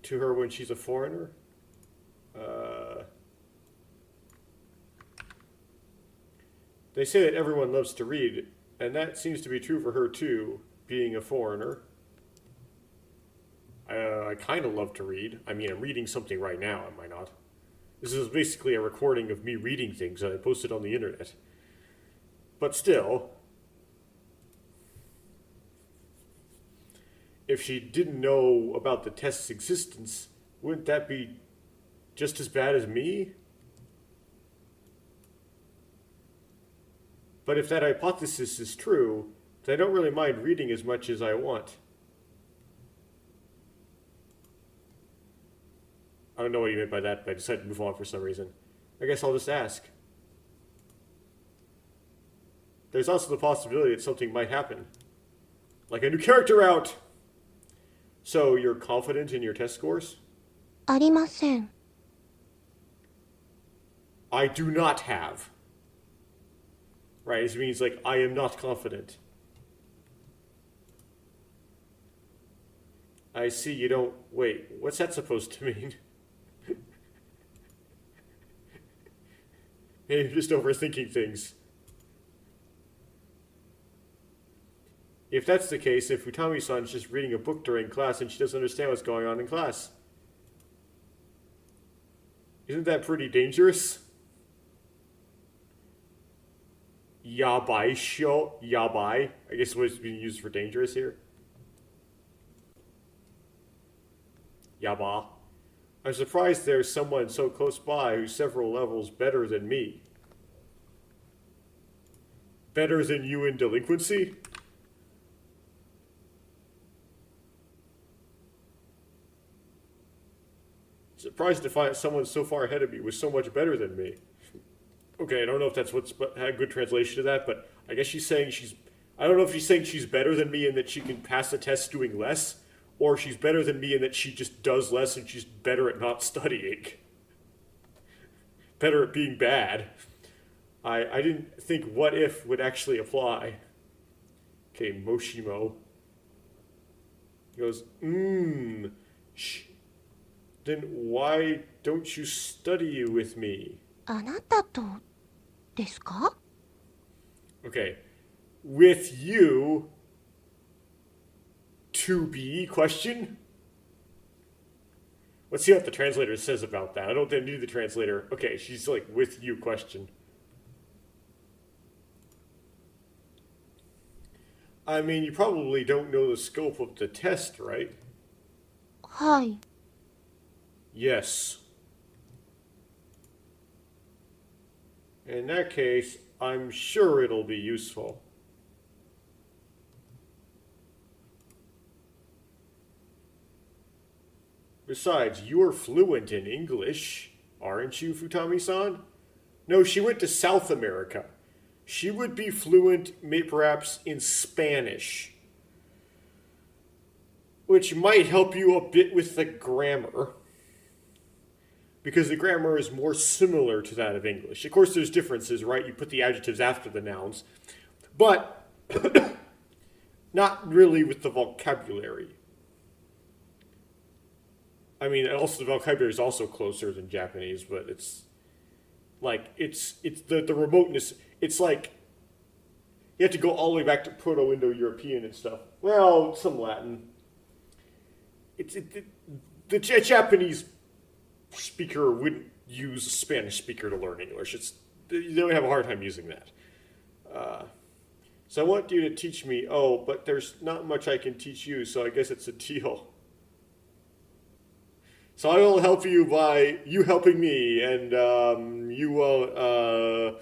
to her when she's a foreigner. They say that everyone loves to read, and that seems to be true for her too, being a foreigner. I kind of love to read. I mean, I'm reading something right now, am I not? This is basically a recording of me reading things that I posted on the internet. But still, if she didn't know about the test's existence, wouldn't that be just as bad as me? But if that hypothesis is true, then I don't really mind reading as much as I want. I don't know what you meant by that, but I decided to move on for some reason. I guess I'll just ask. There's also the possibility that something might happen. Like a new character out! So, you're confident in your test scores? ありません。I do not have. Right, it means like, I am not confident. I see you don't... Wait, what's that supposed to mean? Hey, you're just overthinking things. If that's the case, if Futami-san's just reading a book during class and she doesn't understand what's going on in class, isn't that pretty dangerous? Yabai sho, yabai. I guess what's being used for dangerous here. Yaba. I'm surprised there's someone so close by who's several levels better than me. Better than you in delinquency? Surprised to find someone so far ahead of me was so much better than me. Okay, I don't know if that's what's had a good translation of that, but I guess she's saying I don't know if she's saying she's better than me and that she can pass the test doing less, or she's better than me and that she just does less and she's better at not studying. Better at being bad. I didn't think what if would actually apply. Okay, Moshimo. He goes, shh. Then why don't you study with me? あなたとですか? Okay. With you to be question? Let's see what the translator says about that. I don't think I need the translator. Okay, she's like with you question. I mean, you probably don't know the scope of the test, right? はい。 Yes. In that case, I'm sure it'll be useful. Besides, you're fluent in English, aren't you, Futami-san? No, she went to South America. She would be fluent, perhaps, in Spanish, which might help you a bit with the grammar, because the grammar is more similar to that of English. Of course, there's differences, right? You put the adjectives after the nouns, but not really with the vocabulary. I mean, also the vocabulary is also closer than Japanese, but it's like it's the remoteness. It's like you have to go all the way back to Proto-Indo-European and stuff. Well, some Latin. The Japanese speaker wouldn't use a Spanish speaker to learn English. They would have a hard time using that. So I want you to teach me. Oh, but there's not much I can teach you, so I guess it's a deal. So I will help you by you helping me, and you will.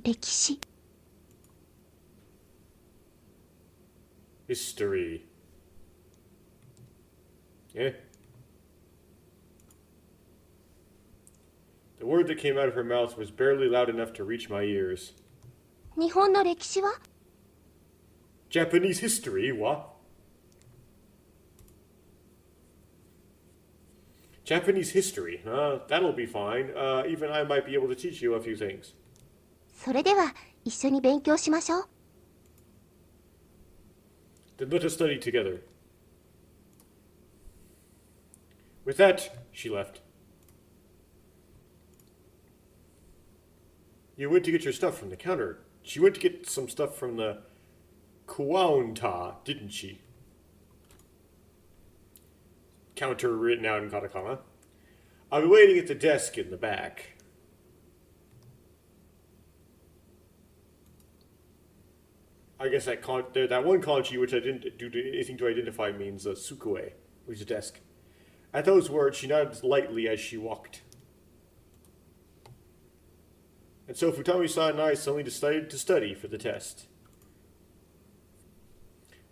歴史 History. Eh? The word that came out of her mouth was barely loud enough to reach my ears. 日本の歴史は? Japanese history, what? Japanese history, that'll be fine. Even I might be able to teach you a few things. それでは一緒に勉強しましょう. Then let us study together. With that, she left. You went to get your stuff from the counter. She went to get some stuff from the counter, didn't she? Counter written out in katakana. I'll be waiting at the desk in the back. I guess that one kanji, which I didn't do anything to identify, means sukue, which is a desk. At those words, she nodded lightly as she walked. And so Futami-san and I suddenly decided to study for the test.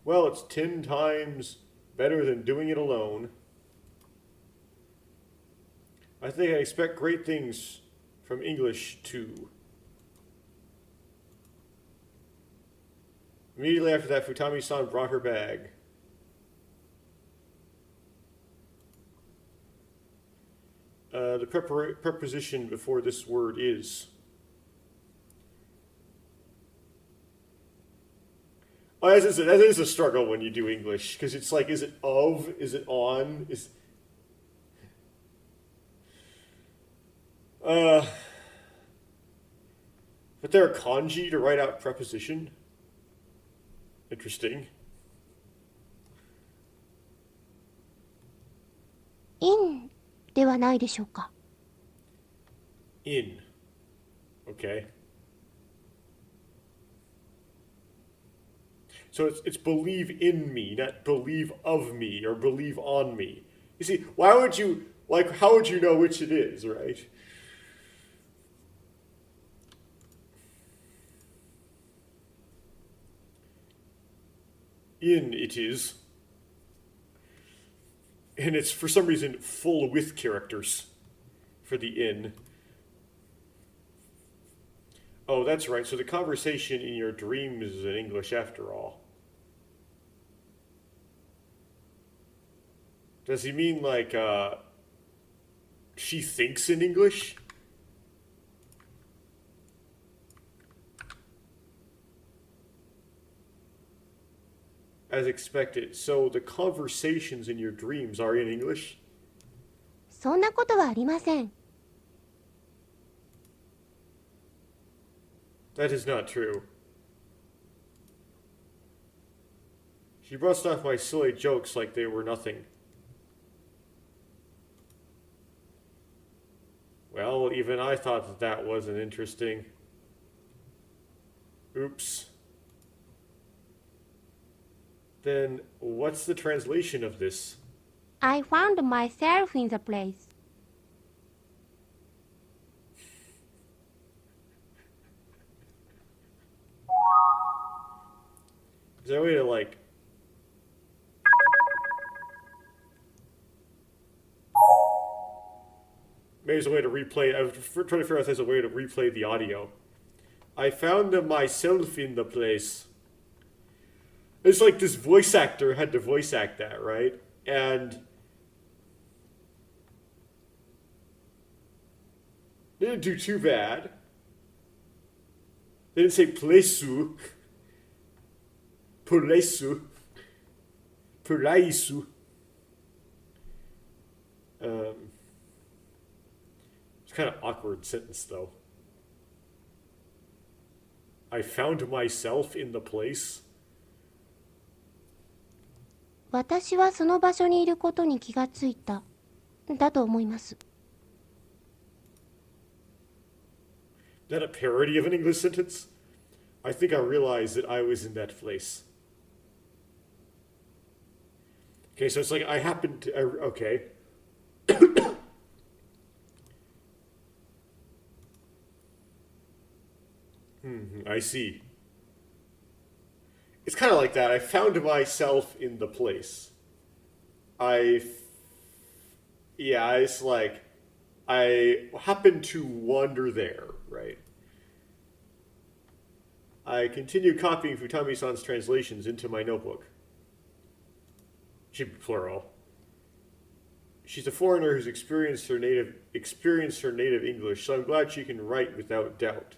Well, it's 10 times better than doing it alone. I think I expect great things from English, too. Immediately after that, Futami-san brought her bag. The preposition before this word is. Oh, that is a struggle when you do English, because it's like, is it of? Is it on? But there are kanji to write out preposition. Interesting. in ではないでしょうか. In. Okay. So it's believe in me, not believe of me or believe on me. You see, why would you, like, how would you know which it is, right? In it is. And it's, for some reason, full with characters for the in. Oh, that's right. So the conversation in your dreams is in English after all. Does he mean like she thinks in English? As expected. So the conversations in your dreams are in English? そんなことはありません。 That is not true. She brushed off my silly jokes like they were nothing. Well, even I thought that that wasn't interesting. Oops. Then what's the translation of this? I found myself in the place. Is there a way to like... Maybe there's a way to replay... I was trying to figure out if there's a way to replay the audio. I found myself in the place. It's like this voice actor had to voice act that, right? And... they didn't do too bad. They didn't say plesu. Pulesu. Pulaisu. It's kind of awkward sentence though. I found myself in the place. 私はその場所にいることに気がついた。だと思います。 Is that a parody of an English sentence? I think I realized that I was in that place. Okay, so it's like I happened to... okay. I see. It's kind of like that. I found myself in the place. Yeah, it's like... I happened to wander there, right? I continue copying Futami-san's translations into my notebook. Should be plural. She's a foreigner who's experienced her native English, so I'm glad she can write without doubt.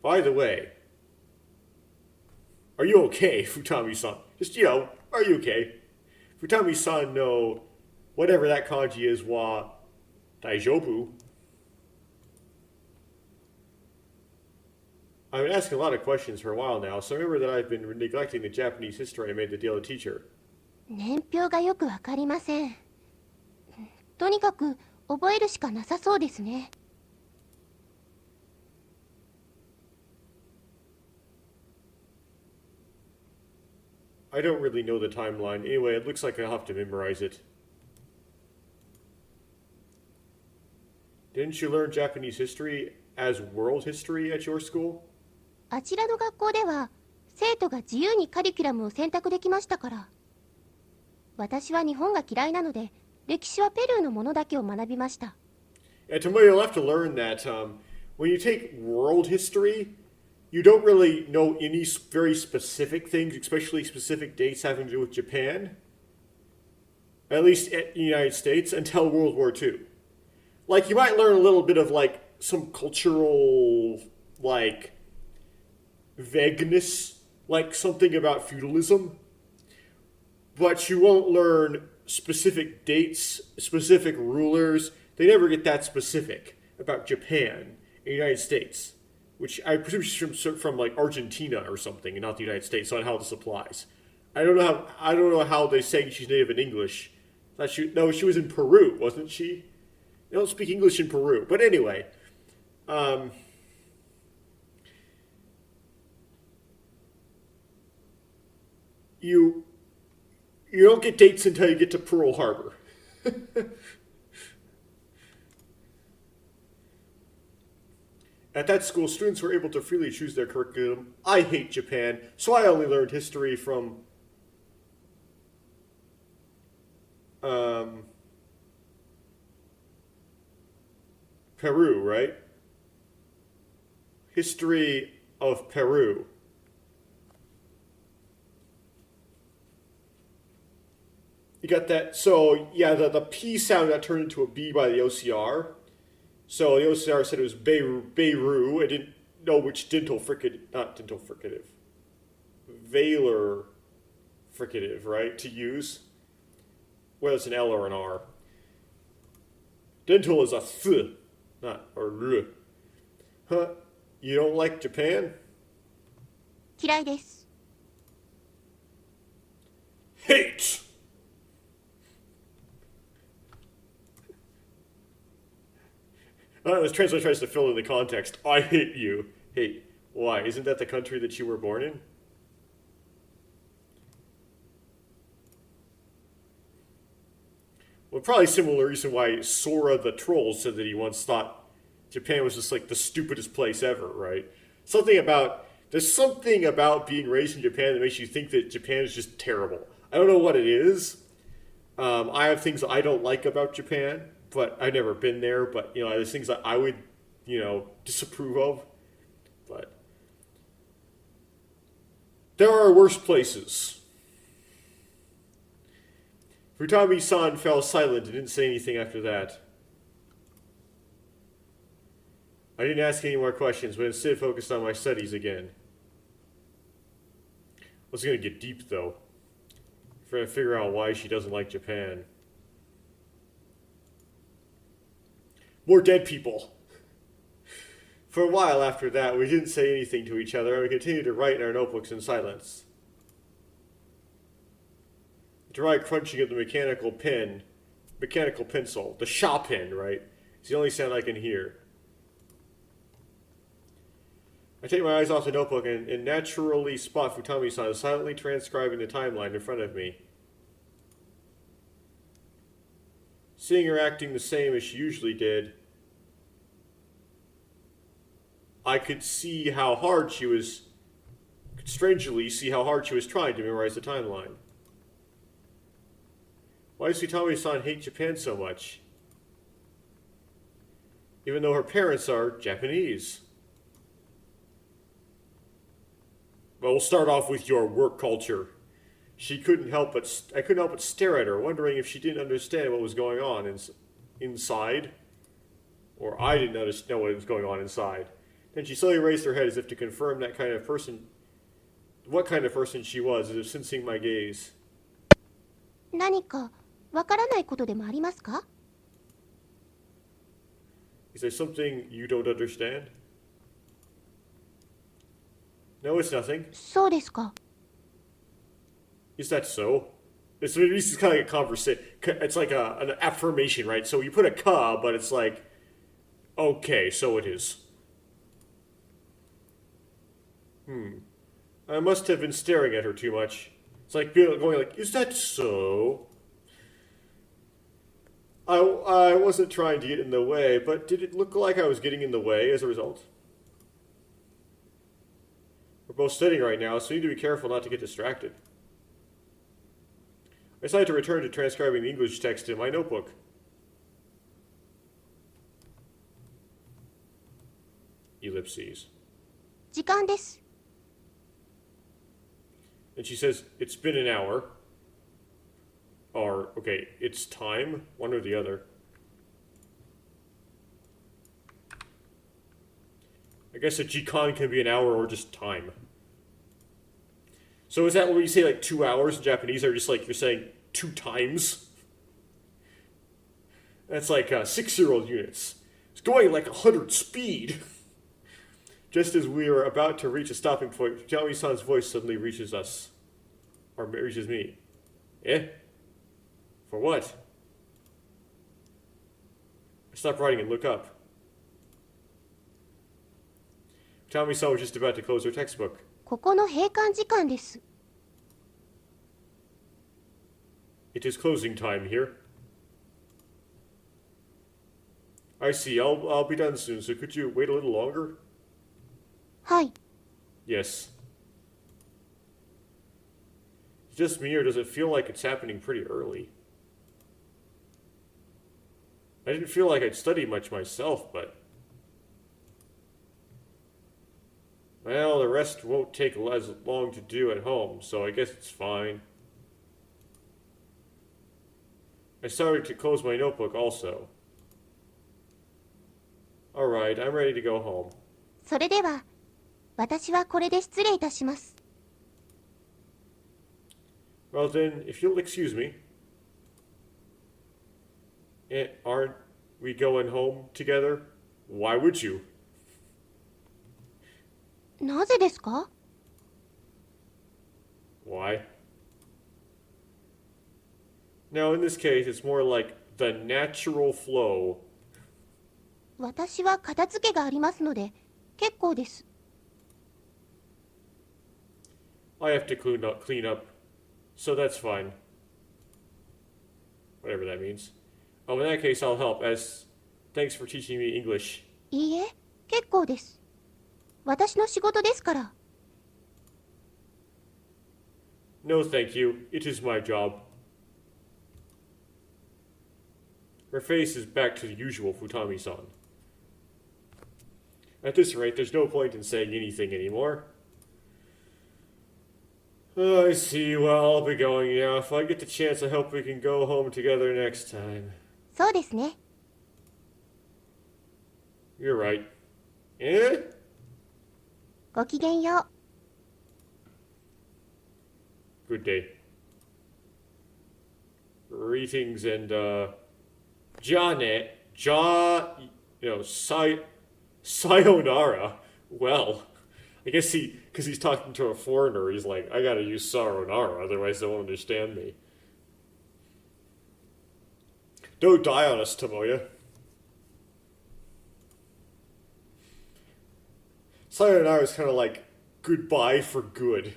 By the way, are you okay, Futami-san? Just, are you okay? Futami-san no whatever that kanji is wa daijobu. I've been asking a lot of questions for a while now, so remember that I've been neglecting the Japanese history I made the deal to teach her. 年表がよくわかりません。とにかく覚えるしかなさそうですね。I don't really know the timeline. Anyway, it looks like I'll have to memorize it. Didn't you learn Japanese history as world history at your school? あちらの学校では生徒が自由にカリキュラムを選択できましたから。私は日本が嫌いなので歴史はペルーのものだけを学びました。And Tomoyo, you'll have to learn that when you take world history, you don't really know any very specific things, especially specific dates having to do with Japan, at least in the United States, until World War II. Like, you might learn a little bit of, like, some cultural, like, vagueness, like something about feudalism, but you won't learn specific dates, specific rulers. They never get that specific about Japan and the United States, which I presume she's from like Argentina or something, and not the United States. So on how this applies, I don't know how they say she's native in English. She was in Peru, wasn't she? They don't speak English in Peru, but anyway, You don't get dates until you get to Pearl Harbor. At that school, students were able to freely choose their curriculum. I hate Japan, so I only learned history from Peru, right? History of Peru. You got that? So, yeah, the P sound got turned into a B by the OCR. So the OCR said it was Beirut. I didn't know which not dental fricative, velar fricative, right, to use. Whether it's an L or an R. Dental is a th, not or l. Huh? You don't like Japan? 嫌いです。 Hate! This translator tries to fill in the context. I hate you. Hate. Why? Isn't that the country that you were born in? Well, probably similar reason why Sora the Troll said that he once thought Japan was just like the stupidest place ever, right? There's something about being raised in Japan that makes you think that Japan is just terrible. I don't know what it is. I have things I don't like about Japan, but I've never been there. But, there's things that I would, disapprove of. But there are worse places. Futami-san fell silent and didn't say anything after that. I didn't ask any more questions, but instead focused on my studies again. I was going to get deep, though. Trying to figure out why she doesn't like Japan. More dead people. For a while after that, we didn't say anything to each other, and we continued to write in our notebooks in silence. The dry crunching of the mechanical pencil, the Sha pen, right? It's the only sound I can hear. I take my eyes off the notebook and naturally spot Futami-san silently transcribing the timeline in front of me. Seeing her acting the same as she usually did, I could see how hard she was, strangely see how hard she was trying to memorize the timeline. Why does Futami-san hate Japan so much? Even though her parents are Japanese. Well, we'll start off with your work culture. I couldn't help but stare at her, wondering if she didn't understand what was going on inside, or I didn't know what was going on inside. Then she slowly raised her head as if to confirm what kind of person she was, as if sensing my gaze. 何かわからないことでもありますか? Is there something you don't understand? No, it's nothing. そうですか。 Is that so? This is kind of like a conversation. It's like an affirmation, right? So you put a ka, but it's like, okay, so it is. I must have been staring at her too much. It's like going like, is that so? I wasn't trying to get in the way, but did it look like I was getting in the way as a result? We're both studying right now, so we need to be careful not to get distracted. I decided to return to transcribing the English text in my notebook. Ellipses. 時間です。 And she says, it's been an hour. Or, okay, it's time. One or the other. I guess a Jikan can be an hour or just time. So is that when you say like 2 hours in Japanese, or just like you're saying 2 times? That's like 6-year-old units. It's going like 100 speed. Just as we are about to reach a stopping point, Futami-san's voice suddenly reaches us. Or reaches me. Eh? For what? I stop writing and look up. Futami-san was just about to close her textbook. ここの閉館時間です。It is closing time here. I see. I'll be done soon, so could you wait a little longer? はい。 Yes. Just me, or does it feel like it's happening pretty early? I didn't feel like I'd study much myself, but... Well, the rest won't take as long to do at home, so I guess it's fine. I started to close my notebook also. Alright, I'm ready to go home. それでは、私はこれで失礼いたします。Well then, if you'll excuse me. Aren't we going home together? Why would you? なぜですか？ Why? Now, in this case, it's more like the natural flow. 私は片付けがありますので、結構です。I have to clean up, so that's fine. Whatever that means. Oh, in that case, I'll help, as thanks for teaching me English. いいえ、結構です。私の仕事ですから。No, thank you. It is my job. Her face is back to the usual Futami-san. At this rate, there's no point in saying anything anymore. Oh, I see. Well, I'll be going now. If I get the chance, I hope we can go home together next time. そうですね。 You're right. Eh? ごきげんよう。 Good day. Greetings and, sayonara. Well, I guess because he's talking to a foreigner, he's like, I gotta use sayonara, otherwise they won't understand me. Don't die on us, Tomoya. Sayonara is kind of like goodbye for good.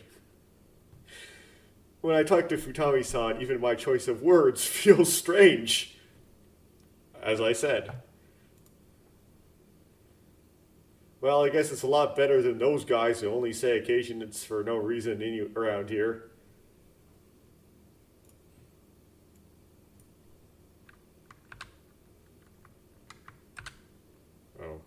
When I talk to Futami-san, even my choice of words feels strange. As I said. Well, I guess it's a lot better than those guys who only say occasions for no reason around here. Oh.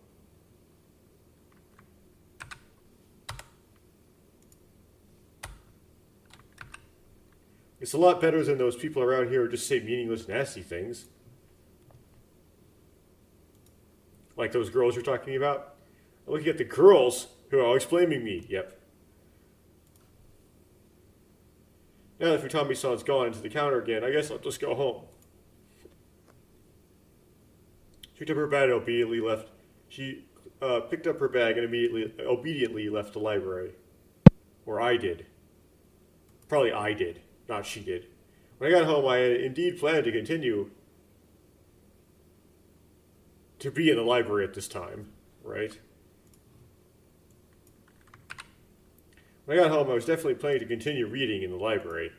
It's a lot better than those people around here who just say meaningless, nasty things. Like those girls you're talking about? I'm looking at the girls who are always blaming me. Yep. Now that Futami-san's gone into the counter again, I guess I'll just go home. She picked up her bag and obediently left. She picked up her bag and obediently left the library. Or I did. Probably I did, not she did. When I got home, I had indeed planned to continue to be in the library at this time, right? When I got home, I was definitely planning to continue reading in the library.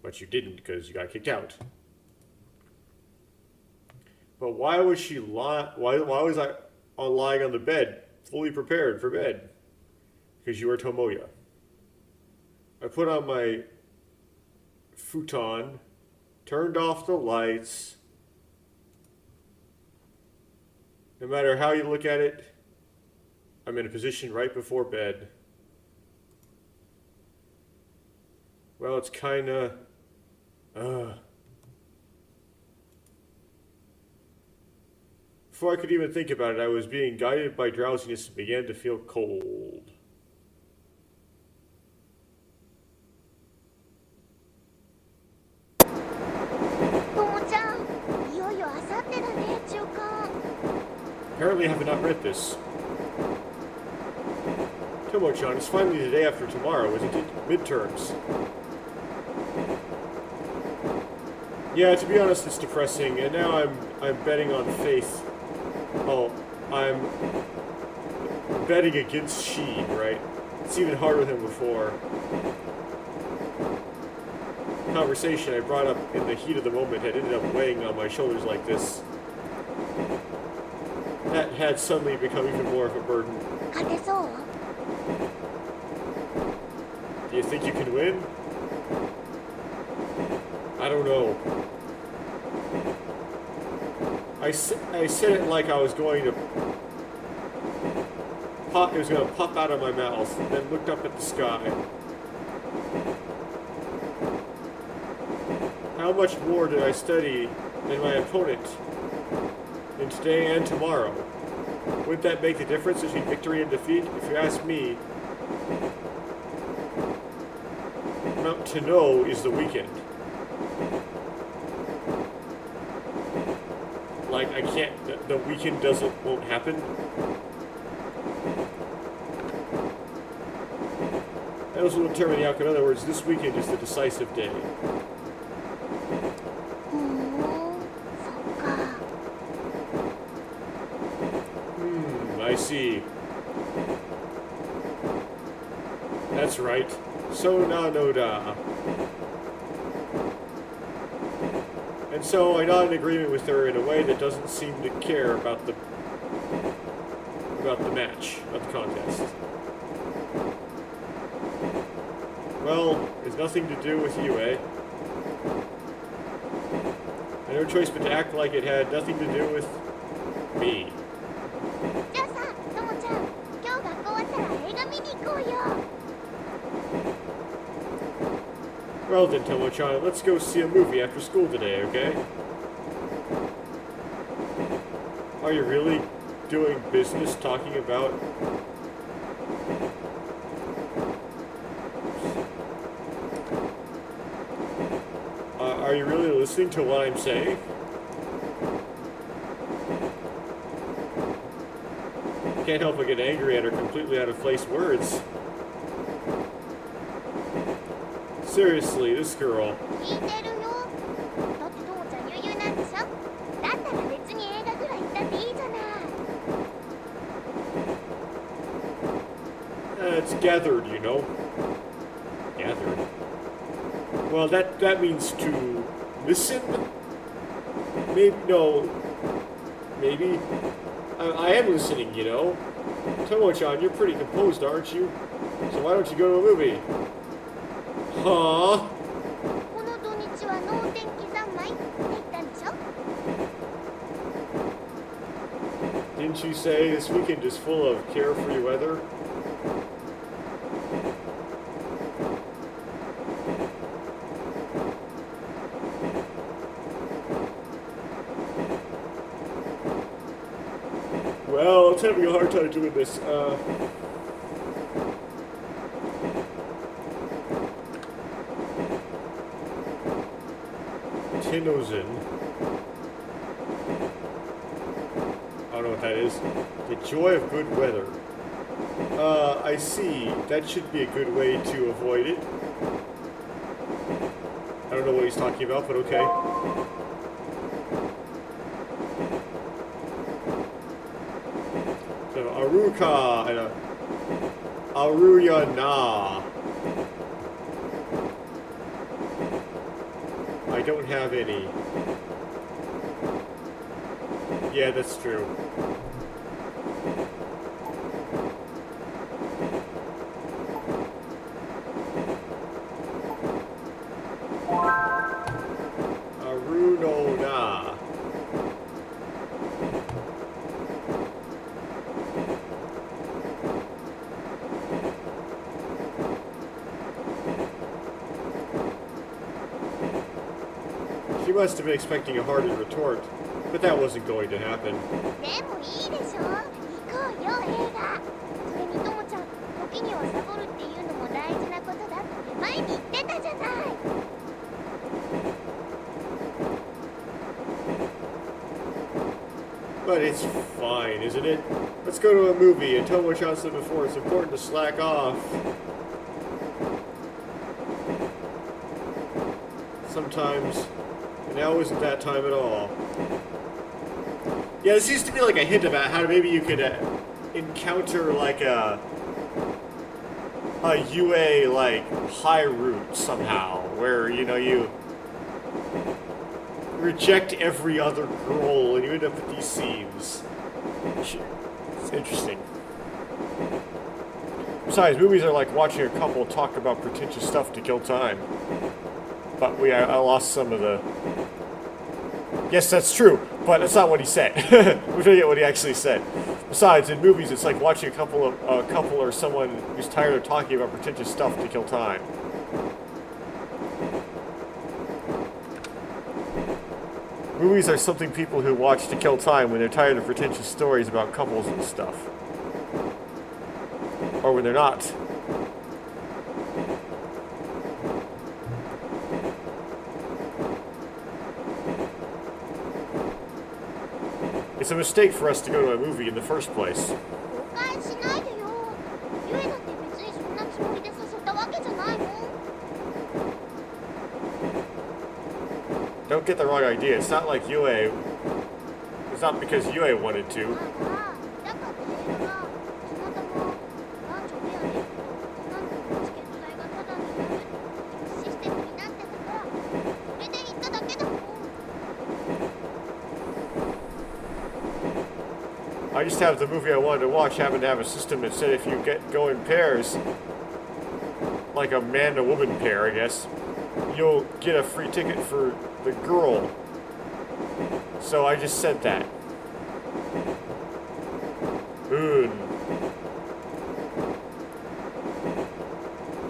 But you didn't, because you got kicked out. But why was she why was I lying on the bed, fully prepared for bed? Because you were Tomoya. I put on my futon, turned off the lights. No matter how you look at it, I'm in a position right before bed. Well, it's kinda... Before I could even think about it, I was being guided by drowsiness and began to feel cold. Apparently I have not read this. Tomo-chan, it's finally the day after tomorrow, isn't it? Midterms. Yeah, to be honest, it's depressing, and now I'm betting on faith. Oh, I'm betting against Shion, right? It's even harder than before. conversation I brought up in the heat of the moment had ended up weighing on my shoulders like this, that had suddenly become even more of a burden. 勝てそう？ Do you think you can win? I don't know. I said it like I was going to pop. It was going to pop out of my mouth, and then looked up at the sky. How much more did I study than my opponent in today and tomorrow? Would that make the difference between victory and defeat? If you ask me, to know is the weekend. Like, I can't, the weekend won't happen. Those will determine the outcome. In other words, this weekend is the decisive day. ふーん、そっか。 I see. That's right. So na no da. And so I nod in agreement with her in a way that doesn't seem to care about the match, about the contest. Well, it's nothing to do with you, eh? I had no choice but to act like it had nothing to do with me. じゃあさ、ともちゃん、今日学校終わったら映画見に行こうよ。 Well then, Tomo-chan, let's go see a movie after school today, okay? Are you really doing business talking about... are you really listening to what I'm saying? Can't help but get angry at her completely out of place words. Seriously, this girl. 聞いてるよ。だってともちゃん余裕なんでしょ。だったら別に映画ぐらい行ったっていいじゃない。It's gathered, you know. Gathered. Well, that means to listen. Maybe no. Maybe. I am listening, you know. Tomo-chan, you're pretty composed, aren't you? So why don't you go to a movie? Huh? この土日は能天気三昧って言ったんでしょ。 Didn't you say this weekend is full of carefree weather? Well, it's having a hard time doing this. Tinozen. I don't know what that is. The joy of good weather. I see. That should be a good way to avoid it. I don't know what he's talking about, but okay. So, Aruka and Aruyana. I don't have any. Yeah, that's true. Arunona. She must have been expecting a hearty retort, but that wasn't going to happen. でもいいでしょ。行こうよ映画。それにともちゃん、時にはサボるっていうのも大事なことだって前に言ってたじゃない。 But it's fine, isn't it? Let's go to a movie, and Tomo-chan said before, it's important to slack off. Sometimes, and now isn't that time at all. Yeah, this seems to be like a hint about how maybe you could encounter like a UA like high route somehow, where, you reject every other girl and you end up with these scenes. It's interesting. Besides, movies are like watching a couple talk about pretentious stuff to kill time. But I lost some of the... Yes, that's true, but that's not what he said. We're trying to get what he actually said. Besides, in movies, it's like watching a couple or someone who's tired of talking about pretentious stuff to kill time. Movies are something people who watch to kill time when they're tired of pretentious stories about couples and stuff. Or when they're not. It's a mistake for us to go to a movie in the first place. 誤解しないでよ。ゆえだって別にそんなつもりで誘ったわけじゃないもん。 Don't get the wrong idea. It's not like Yue... It's not because Yue wanted to. まあまあ、見たかった映画が、その後も男女ペアで行くと女の子のチケット代がタダになるっていうシステムになってたから、それで行っただけだもん。 I just have the movie I wanted to watch happen to have a system that said if you go in pairs, like a man and woman pair, I guess, you'll get a free ticket for the girl. So I just said that.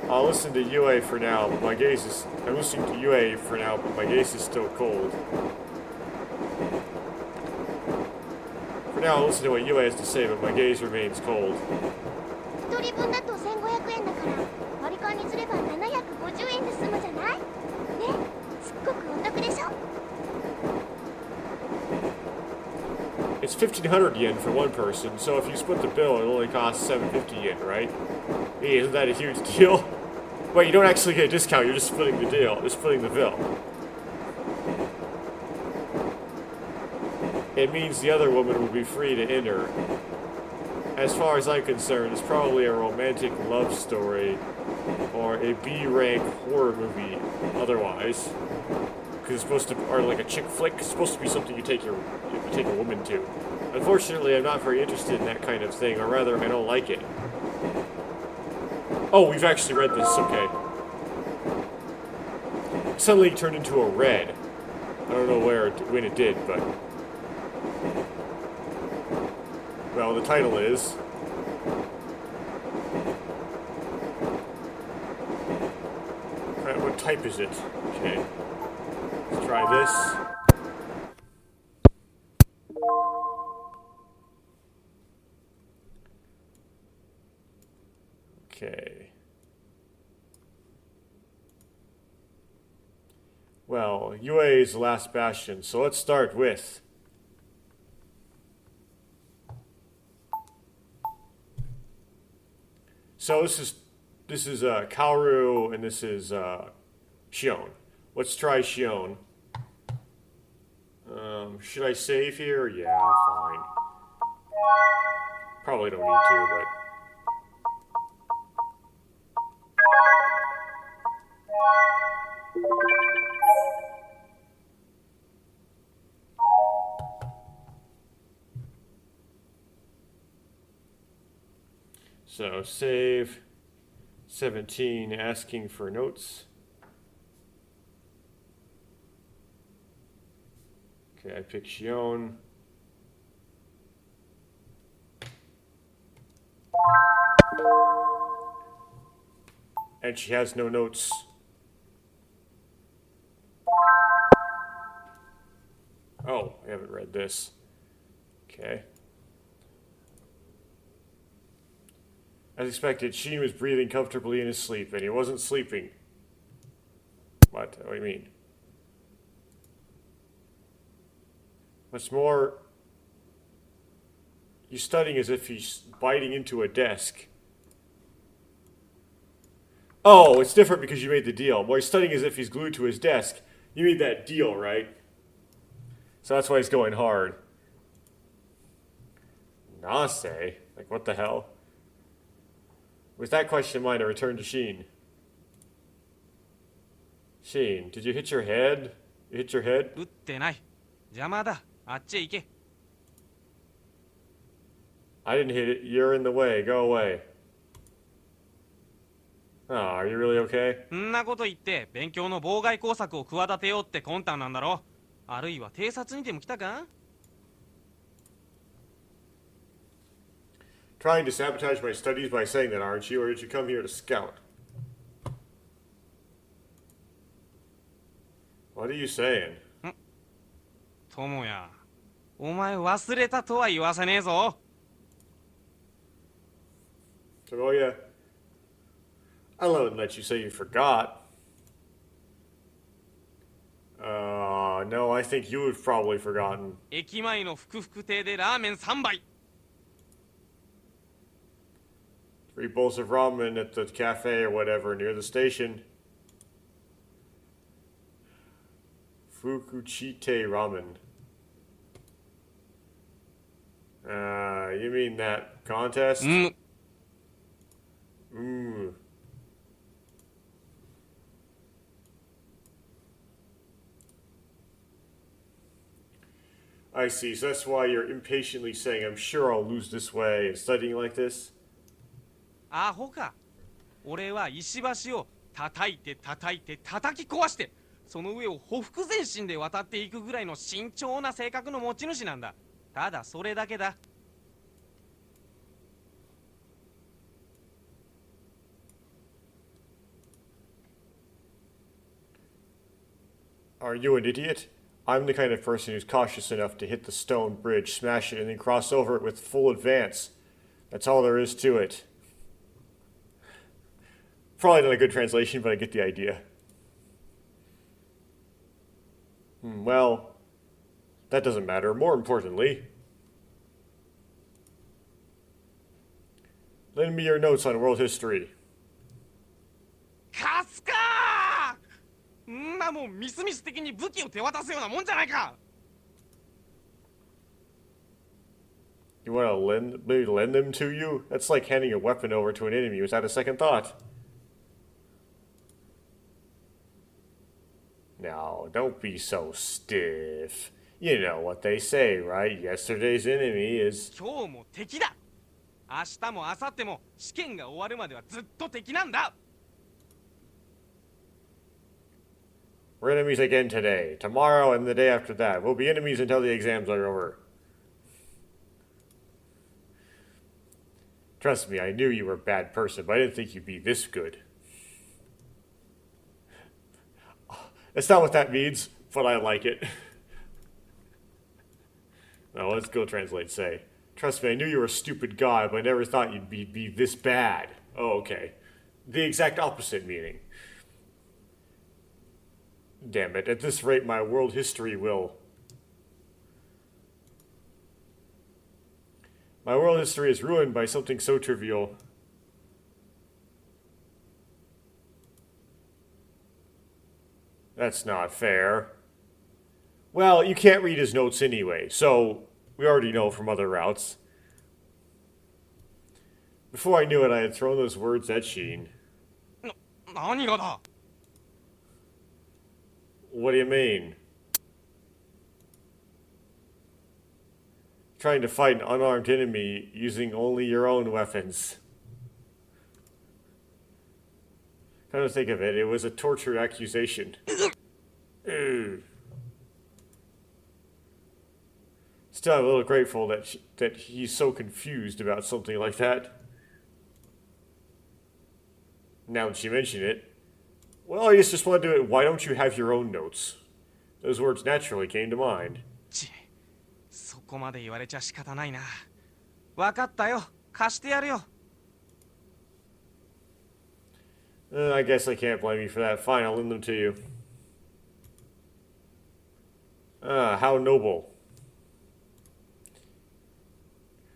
I'll listen to Yue for now, but my gaze is... I'm listening to Yue for now, but my gaze is still cold. For now, I'll listen to what Yue has to say, but my gaze remains cold. 一人分だと1500円だから割り勘にすれば750円で済むじゃない？ね、すっごくお得でしょ？ It's 1,500 yen for one person, so if you split the bill, it only costs 750 yen, right? Hey, isn't that a huge deal? Wait, you don't actually get a discount, you're just splitting the deal. You're splitting the bill. It means the other woman will be free to enter. As far as I'm concerned, it's probably a romantic love story or a B-rank horror movie otherwise. Because it's supposed to, or like a chick flick, it's supposed to be something you take a woman to. Unfortunately, I'm not very interested in that kind of thing, or rather, I don't like it. Oh, we've actually read this, okay. Suddenly it turned into a red. I don't know when it did, but... Well, the title is... Right, what type is it? Okay. Let's try this. Okay. Well, UA is the last bastion, so let's start with... So this is Kaoru, and this is Shion. Let's try Shion. Should I save here? Yeah, fine. Probably don't need to, but... So, save 17, asking for notes. Okay, I pick Shion. And she has no notes. Oh, I haven't read this. Okay. As expected, Sheen was breathing comfortably in his sleep, and he wasn't sleeping. What? What do you mean? What's more, he's studying as if he's biting into a desk. Oh, it's different because you made the deal. Well, he's studying as if he's glued to his desk. You made that deal, right? So that's why he's going hard. Nase? Like, what the hell? With that question in mind, I return to Sheen. Sheen, did you hit your head? You hit your head? 撃ってない。邪魔だ。あっちへ行け。I didn't hit it. You're in the way. Go away. Oh, are you really okay? んなこと言って勉強の妨害工作を企てようって魂胆なんだろ。あるいは偵察にでも来たか？ Trying to sabotage my studies by saying that, aren't you? Or did you come here to scout? What are you saying? 友や、お前忘れたとは言わせねえぞ。Tomoya, I wouldn't let you say you forgot. No, I think you have probably forgotten. 駅前のふくふく亭でラーメン3杯。3 bowls of ramen at the cafe or whatever near the station. Fukuchite ramen. You mean that contest? うん。 I see. So that's why you're impatiently saying, I'm sure I'll lose this way and studying like this? アホか。俺は石橋を叩いて叩いて叩き壊して、その上をほふく前進で渡っていくぐらいの慎重な性格の持ち主なんだ。ただそれだけだ。Are you an idiot? I'm the kind of person who's cautious enough to hit the stone bridge, smash it, and then cross over it with full advance. That's all there is to it. Probably not a good translation, but I get the idea. Well, that doesn't matter. More importantly, lend me your notes on world history. カスかー。んなもんミスミス的に武器を手渡すようなもんじゃないか。 You want to lend them to you? That's like handing a weapon over to an enemy without a second thought. Now, don't be so stiff. You know what they say, right? Yesterday's enemy is... 今日も敵だ。明日も明後日も試験が終わるまではずっと敵なんだ。 We're enemies again today. Tomorrow and the day after that. We'll be enemies until the exams are over. Trust me, I knew you were a bad person, but I didn't think you'd be this good. That's not what that means, but I like it. Now let's go translate. Say, trust me, I knew you were a stupid guy, but I never thought you'd be this bad. Oh, okay. The exact opposite meaning. Damn it, at this rate my world history will... My world history is ruined by something so trivial. That's not fair. Well, you can't read his notes anyway, so we already know from other routes. Before I knew it, I had thrown those words at Shion. 何がだ。 What do you mean? Trying to fight an unarmed enemy using only your own weapons. Come to think of it, it was a torture accusation. Still, I'm a little grateful that he's so confused about something like that. Now that you mention it, well, I just want to do it. Why don't you have your own notes? Those words naturally came to mind. そこまで言われちゃ仕方ないな。わかったよ。貸してやるよ。 I guess I can't blame you for that. Fine, I'll lend them to you. How noble.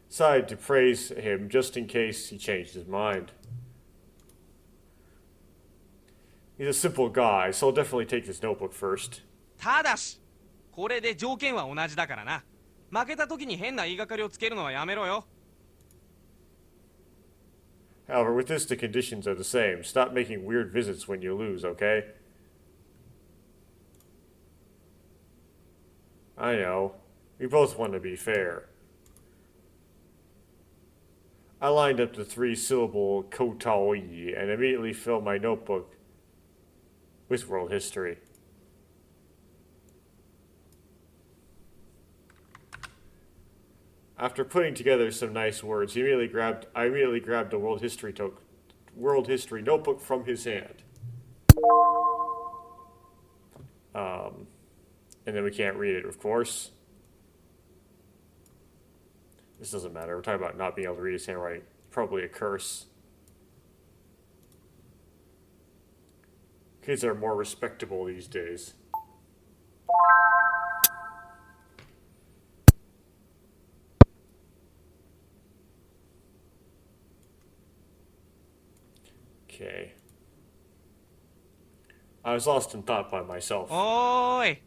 Decided to praise him just in case he changed his mind. He's a simple guy, so I'll definitely take this notebook first. ただし、これで条件は同じだからな。負けた時に変な言いがかりをつけるのはやめろよ。 However, with this, the conditions are the same. Stop making weird visits when you lose, okay? I know. We both want to be fair. I lined up the three-syllable kotaoi and immediately filled my notebook with world history. After putting together some nice words, I immediately grabbed the world history notebook from his hand. And then we can't read it, of course. This doesn't matter. We're talking about not being able to read his handwriting. Probably a curse. Kids are more respectable these days. Okay. I was lost in thought by myself. おーい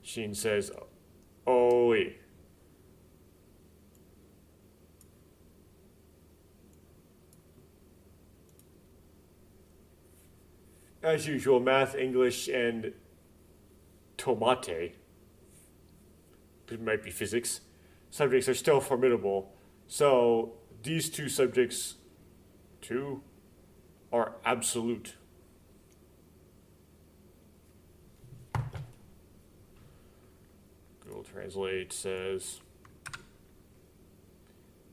Sheen says, "Oi." As usual, math, English, and tomate, it might be physics, subjects are still formidable. So these two subjects, are absolute. Google Translate says,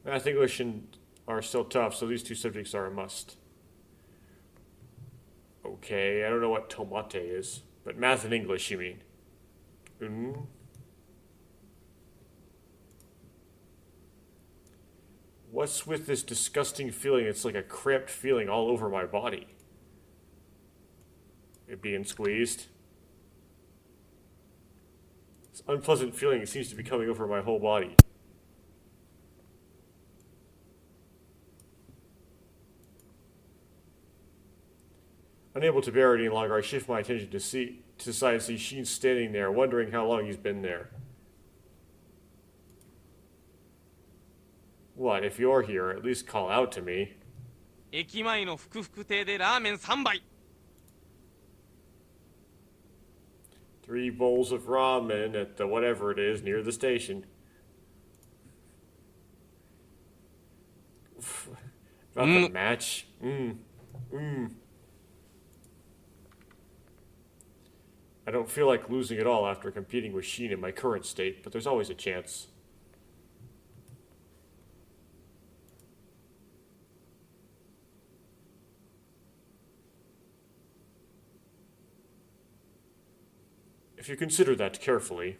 math, English, are still tough, so these two subjects are a must. Okay, I don't know what tomate is, but math and English, you mean? What's with this disgusting feeling? It's like a cramped feeling all over my body. It being squeezed. This unpleasant feeling seems to be coming over my whole body. Unable to bear it any longer, I shift my attention to the side and see Sheen standing there, wondering how long he's been there. What, if you're here, at least call out to me. 駅前のふくふく亭でラーメン3杯 3 bowls of ramen at the whatever it is near the station. About the match. I don't feel like losing at all after competing with Sheen in my current state, but there's always a chance. If you consider that carefully,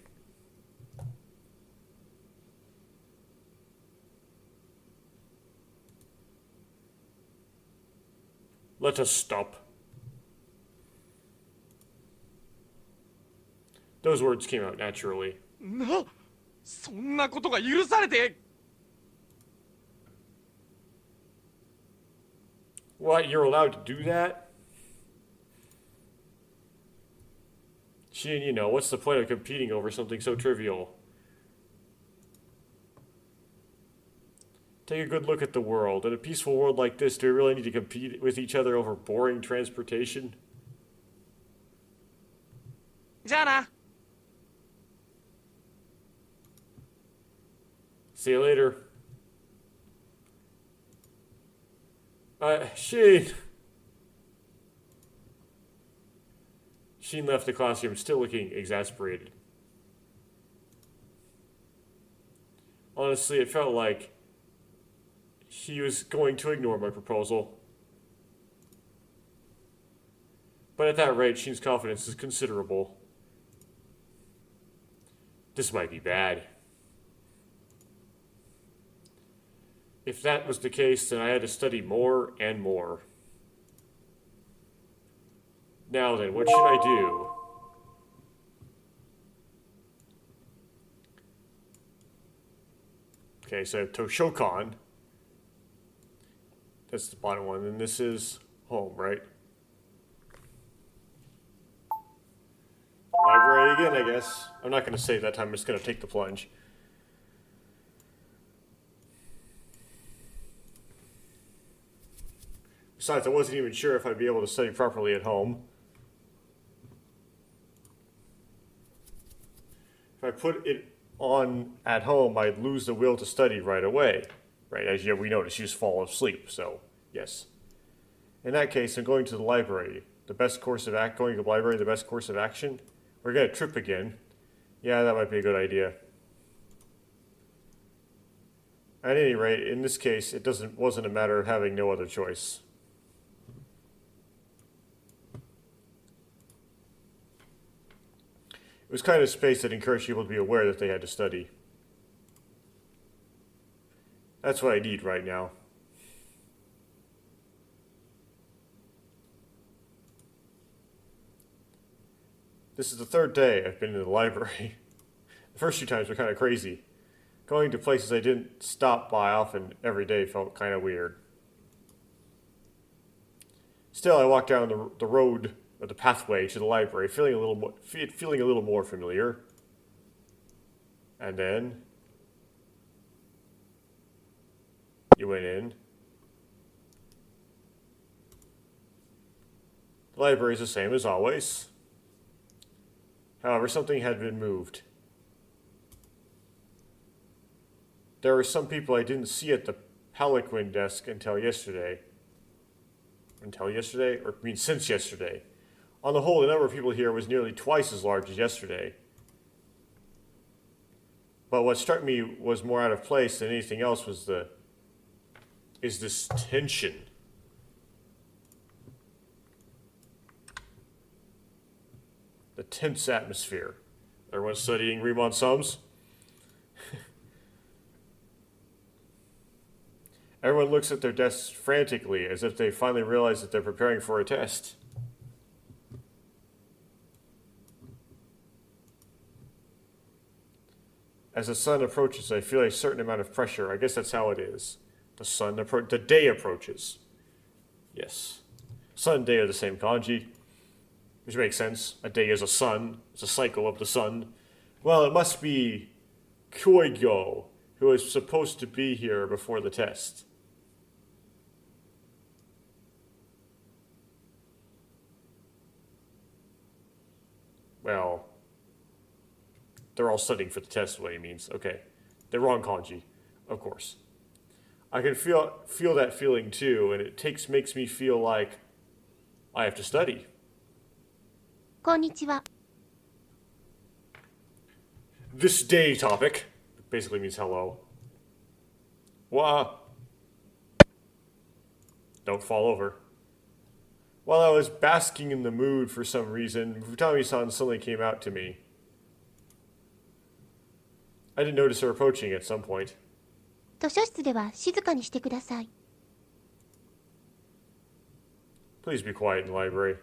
let us stop. Those words came out naturally. なそんなことが許されて What, you're allowed to do that? Sheen, you know, what's the point of competing over something so trivial? Take a good look at the world. In a peaceful world like this, do we really need to compete with each other over boring transportation? じゃあな See you later. Sheen! Sheen left the classroom, still looking exasperated. Honestly, it felt like he was going to ignore my proposal. But at that rate, Sheen's confidence is considerable. This might be bad. If that was the case, then I had to study more and more. Now then, what should I do? Okay, so Toshokan. That's the bottom one, and this is home, right? Library again, I guess. I'm not going to save that time, I'm just going to take the plunge. Besides, I wasn't even sure if I'd be able to study properly at home. I put it on at home, I'd lose the will to study right away. Right, as we noticed, you just fall asleep, so yes. In that case, I'm going to the library. Going to the library, the best course of action? We're gonna trip again. Yeah, that might be a good idea. At any rate, in this case, wasn't a matter of having no other choice. It was kind of space that encouraged people to be aware that they had to study. That's what I need right now. This is the third day I've been in the library. The first few times were kind of crazy. Going to places I didn't stop by often every day felt kind of weird. Still, I walked down the road, or the pathway to the library, feeling a little more familiar. And then you went in. The library is the same as always. However, something had been moved. There were some people I didn't see at the Pelican desk until yesterday. Since yesterday. On the whole, the number of people here was nearly twice as large as yesterday. But what struck me was more out of place than anything else was this tension. The tense atmosphere. Everyone studying Riemann sums? Everyone looks at their desks frantically, as if they finally realize that they're preparing for a test. As the sun approaches, I feel a certain amount of pressure. I guess that's how it is. The day approaches. Yes. Sun and day are the same kanji, which makes sense. A day is a sun. It's a cycle of the sun. Well, it must be Kyoigyo, who is supposed to be here before the test. Well, they're all studying for the test, what he means. Okay. They're wrong kanji, of course. I can feel that feeling too, and it makes me feel like I have to study. こんにちは。 This day topic basically means hello. Wah. Don't fall over. While I was basking in the mood for some reason, Futami-san suddenly came out to me. I didn't notice her approaching at some point. 図書室では静かにしてください。 Please be quiet in the library.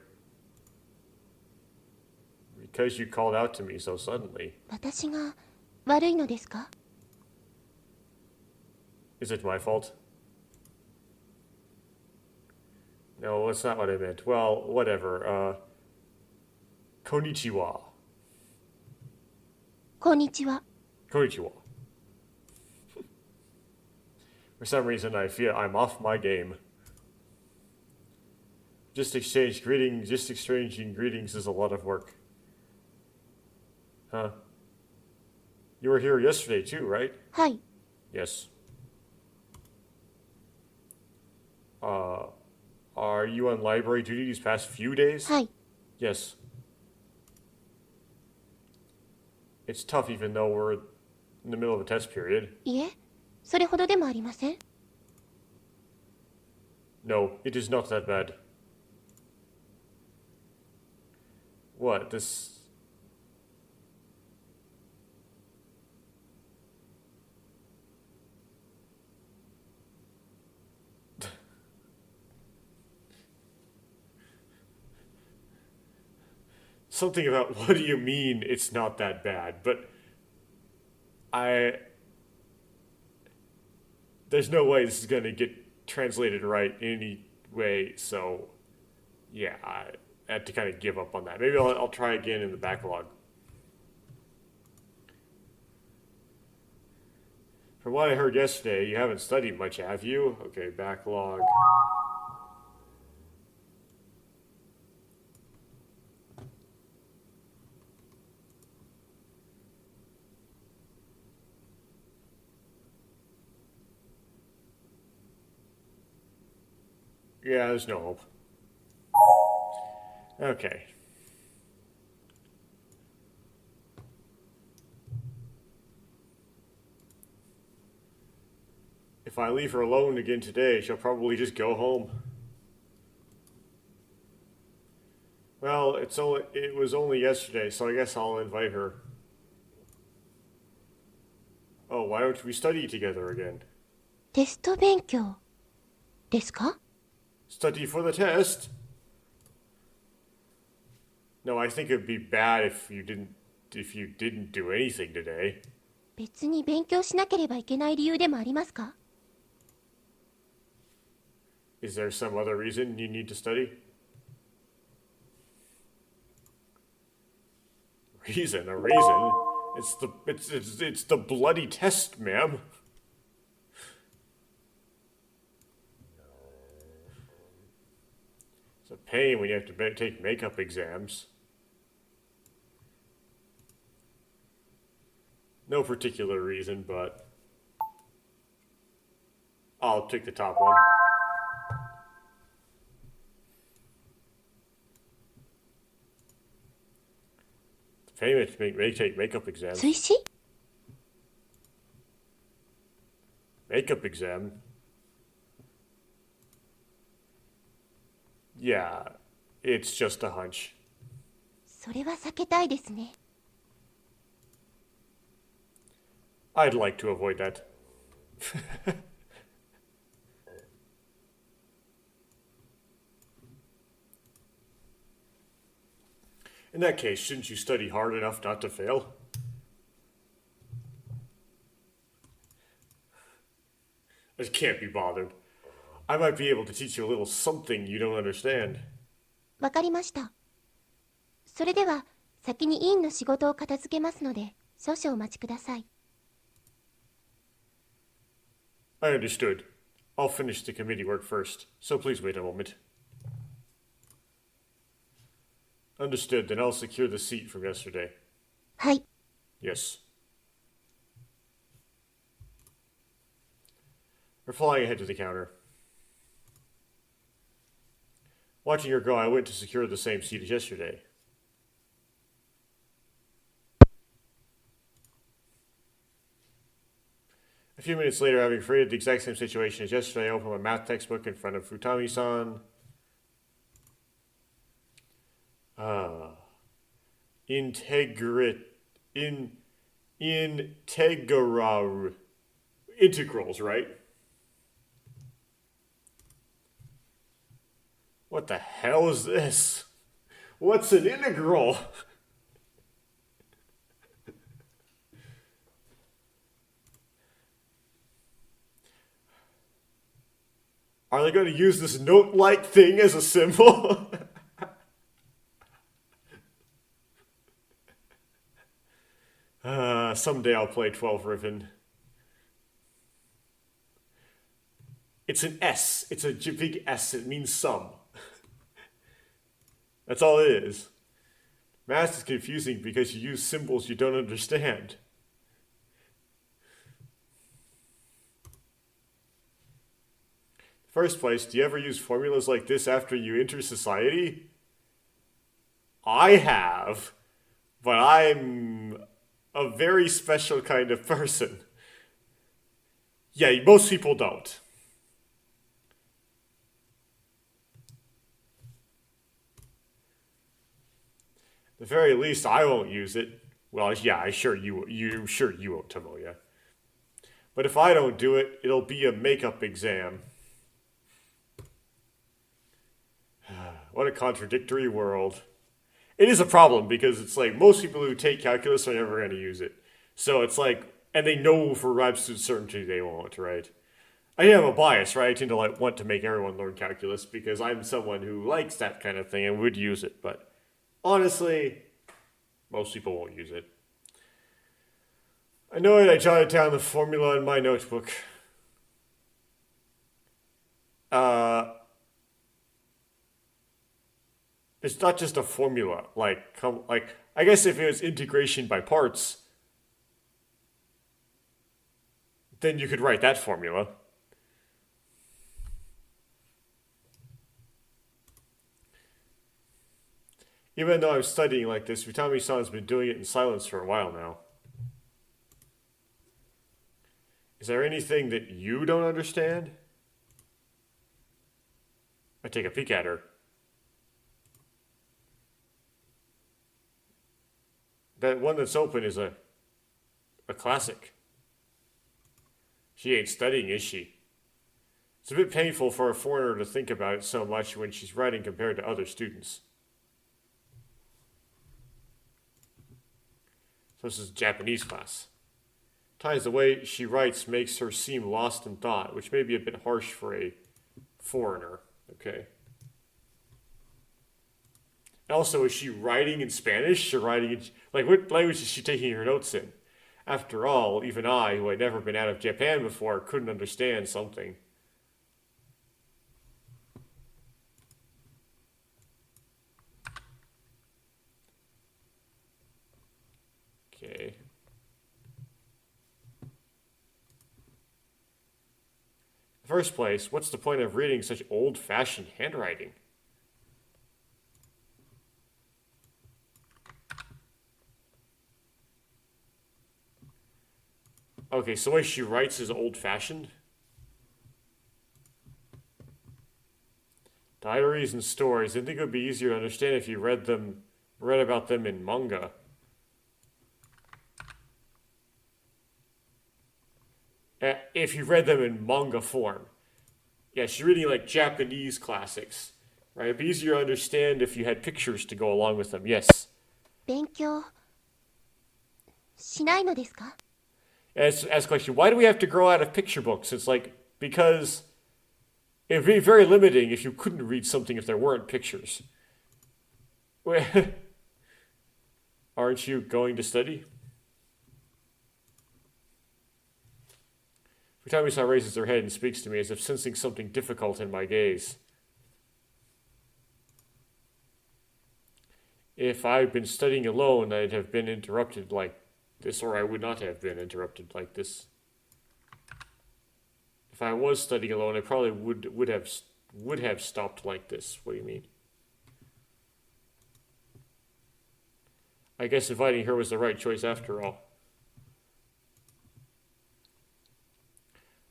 Because you called out to me so suddenly. 私が悪いのですか？ Is it my fault? No, that's not what I meant. Well, whatever. Konnichiwa. こんにちは。 Konnichiwa. For some reason, I feel I'm off my game. Just exchanging greetings is a lot of work. Huh? You were here yesterday too, right? はい。 Yes. Are you on library duty these past few days? はい。 Yes. It's tough even though we're in the middle of a test period. いえ、それほどでもありません。 No, it is not that bad. What, this... Something about, what do you mean it's not that bad? But there's no way this is going to get translated right in any way, so yeah, I had to kind of give up on that. Maybe I'll try again in the backlog. From what I heard yesterday, you haven't studied much, have you? Okay, backlog. Yeah, there's no hope. Okay. If I leave her alone again today, she'll probably just go home. Well, it was only yesterday, so I guess I'll invite her. Oh, why don't we study together again? テスト勉強ですか？ Study for the test? No, I think it'd be bad if you didn't do anything today. 別に勉強しなければいけない理由でもありますか？ Is there some other reason you need to study? Reason? A reason? It's the bloody test, ma'am. It's a pain when you have to take makeup exams. No particular reason, but I'll take the top one. It's a pain to take makeup exams. 追試？ Makeup exam? Yeah, it's just a hunch. それは避けたいですね。 I'd like to avoid that. In that case, shouldn't you study hard enough not to fail? I just can't be bothered. I might be able to teach you a little something you don't understand. わかりました。それでは先に委員の仕事を片付けますので少々お待ちください。 I understood. I'll finish the committee work first, so please wait a moment. Understood, then I'll secure the seat from yesterday. はい。 Yes. We're flying ahead to the counter. Watching her go, I went to secure the same seat as yesterday. A few minutes later, having created the exact same situation as yesterday, I opened my math textbook in front of Futami-san. Integrals, right? What the hell is this? What's an integral? Are they going to use this note-like thing as a symbol? Someday I'll play 12 Ribbon. It's an S. It's a big S. It means sum. That's all it is. Math is confusing because you use symbols you don't understand. First place, do you ever use formulas like this after you enter society? I have, but I'm a very special kind of person. Yeah, most people don't. At the very least, I won't use it. Well, yeah, I'm sure you won't, Tomoya. But if I don't do it, it'll be a makeup exam. What a contradictory world. It is a problem because it's like most people who take calculus are never going to use it. So it's like, and they know for absolute certainty they won't, right? I have a bias, right? I tend to want to make everyone learn calculus because I'm someone who likes that kind of thing and would use it. But honestly, most people won't use it. I know it. I jotted down the formula in my notebook. It's not just a formula. Like I guess if it was integration by parts, then you could write that formula. Even though I'm studying like this, Futami-san's been doing it in silence for a while now. Is there anything that you don't understand? I take a peek at her. That one that's open is a classic. She ain't studying, is she? It's a bit painful for a foreigner to think about it so much when she's writing compared to other students. So this is Japanese class. Times the way she writes makes her seem lost in thought, which may be a bit harsh for a foreigner. Okay. Also, is she writing in Spanish or writing in... Like, what language is she taking her notes in? After all, even I, who had never been out of Japan before, couldn't understand something. Okay. In the first place, what's the point of reading such old-fashioned handwriting? Okay, so the way she writes is old-fashioned? Diaries and stories. I think it would be easier to understand if you read about them in manga. If you read them in manga form. Yeah, she's reading like Japanese classics, right? It'd be easier to understand if you had pictures to go along with them. Yes. 勉強しないのですか? Ask a question, why do we have to grow out of picture books? It's like, because it would be very limiting if you couldn't read something if there weren't pictures. Aren't you going to study? Futami-san raises her head and speaks to me as if sensing something difficult in my gaze. If I'd been studying alone, I'd have been interrupted like this, or I would not have been interrupted like this. If I was studying alone, I probably would have stopped like this. What do you mean? I guess inviting her was the right choice after all.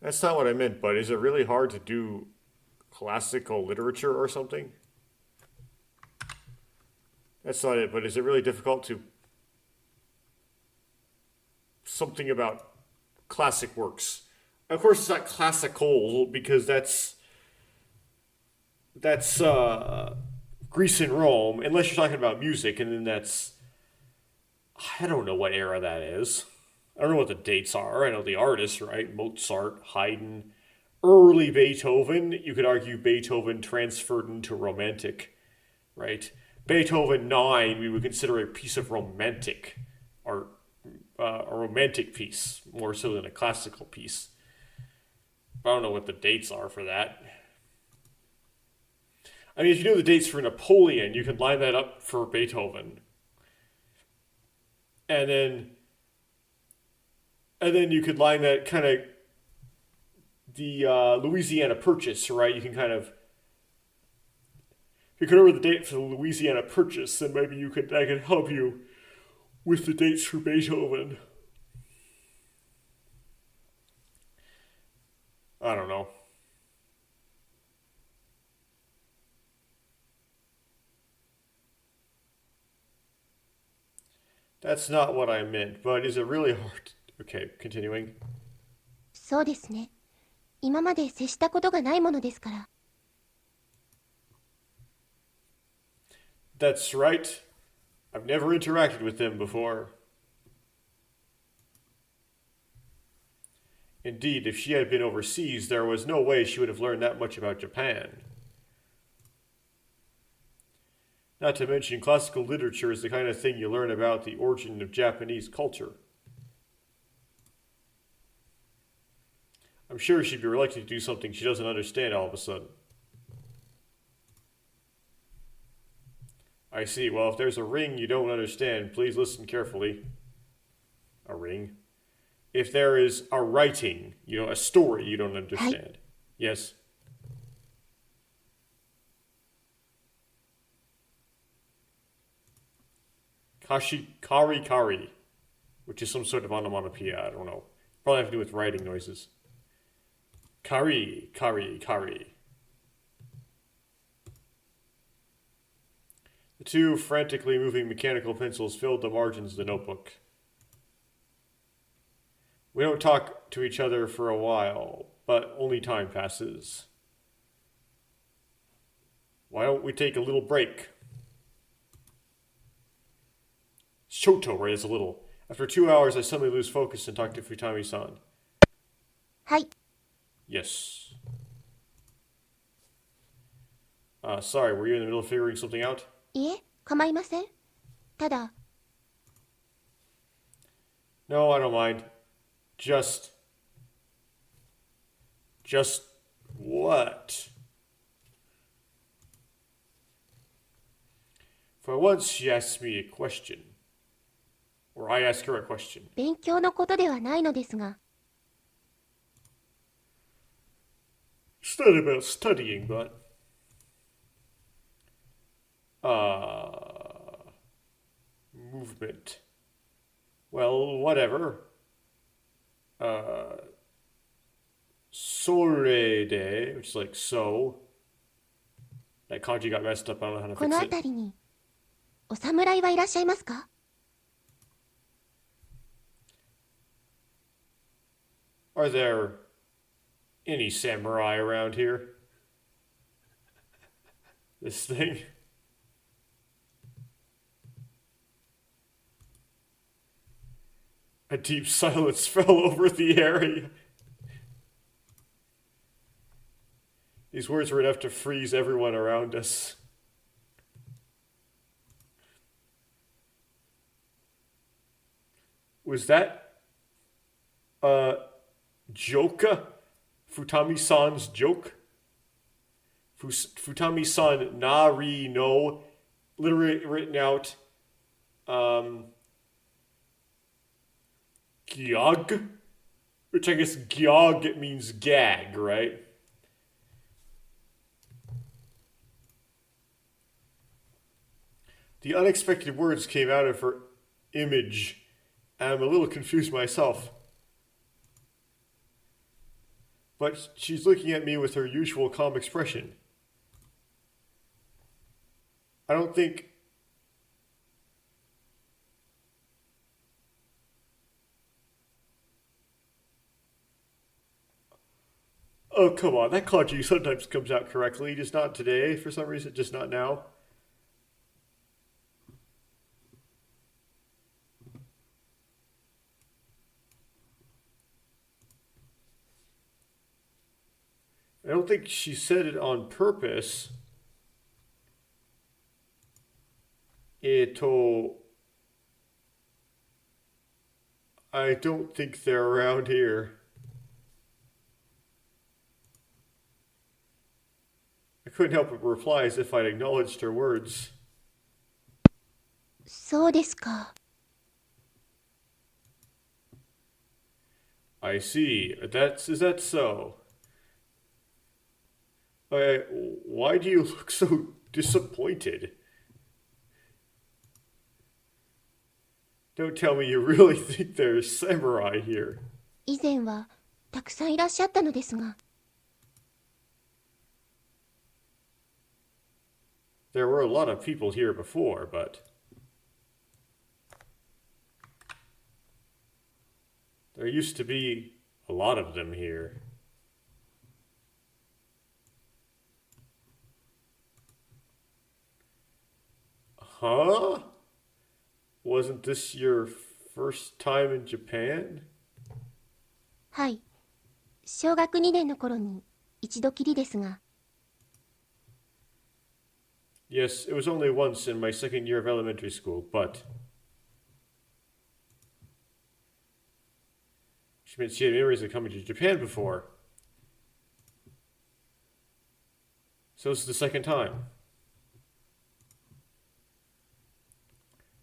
That's not what I meant, but is it really hard to do classical literature or something? That's not it, but is it really difficult to... Something about classic works. Of course, it's not classical, because that's Greece and Rome, unless you're talking about music, and then that's... I don't know what era that is. I don't know what the dates are. I know the artists, right? Mozart, Haydn, early Beethoven. You could argue Beethoven transferred into Romantic, right? Beethoven 9, we would consider a piece of romantic art, a romantic piece, more so than a classical piece. I don't know what the dates are for that. I mean, if you know the dates for Napoleon, you can line that up for Beethoven. And then you could line that kind of the Louisiana Purchase, right? You can kind of, if you could remember the date for the Louisiana Purchase, then maybe I could help you with the dates for Beethoven. I don't know. That's not what I meant, but is it really hard? Okay, continuing. そうですね。今まで接したことがないものですから。That's right. I've never interacted with them before. Indeed, if she had been overseas, there was no way she would have learned that much about Japan. Not to mention, classical literature is the kind of thing you learn about the origin of Japanese culture. I'm sure she'd be reluctant to do something she doesn't understand all of a sudden. I see. Well, if there's a ring you don't understand, please listen carefully. A ring? If there is a writing, a story you don't understand. Yes? Kari, which is some sort of onomatopoeia. I don't know. Probably have to do with writing noises. Kari. The two frantically moving mechanical pencils filled the margins of the notebook. We don't talk to each other for a while, but only time passes. Why don't we take a little break? Shoto raised a little. After 2 hours, I suddenly lose focus and talk to Futami-san. はい。 Yes. Sorry, were you in the middle of figuring something out? いえ、構いません。ただ、 No, I don't mind. Just what? For once, she asks me a question. Or I ask her a question. 勉強のことではないのですが、 It's not about studying, but... Movement. Well, whatever. Sorede, which is like so. That kanji got messed up. I don't know how to この fix 辺 it. りにお侍はいらっしゃいますか？ Are there any samurai around here? This thing? A deep silence fell over the area. These words were enough to freeze everyone around us. Was that Joka? Futami-san's joke? Futami-san Nari no, literally written out, Gyog? Which I guess Gyog means gag, right? The unexpected words came out of her image, and I'm a little confused myself. But she's looking at me with her usual calm expression. I don't think... Oh, come on. That kanji sometimes comes out correctly, just not today for some reason, just not now. I don't think she said it on purpose. I don't think they're around here. I couldn't help but reply as if I'd acknowledged her words. そうですか。 I see. Is that so? Why do you look so disappointed? Don't tell me you really think there's samurai here. 以前はたくさんいらっしゃったのですが、 There were a lot of people here before, but... There used to be a lot of them here. Huh? Wasn't this your first time in Japan? はい。小学2年の頃に一度きりですが、 Yes, it was only once in my second year of elementary school, but... She meant she had memories of coming to Japan before. So this is the second time.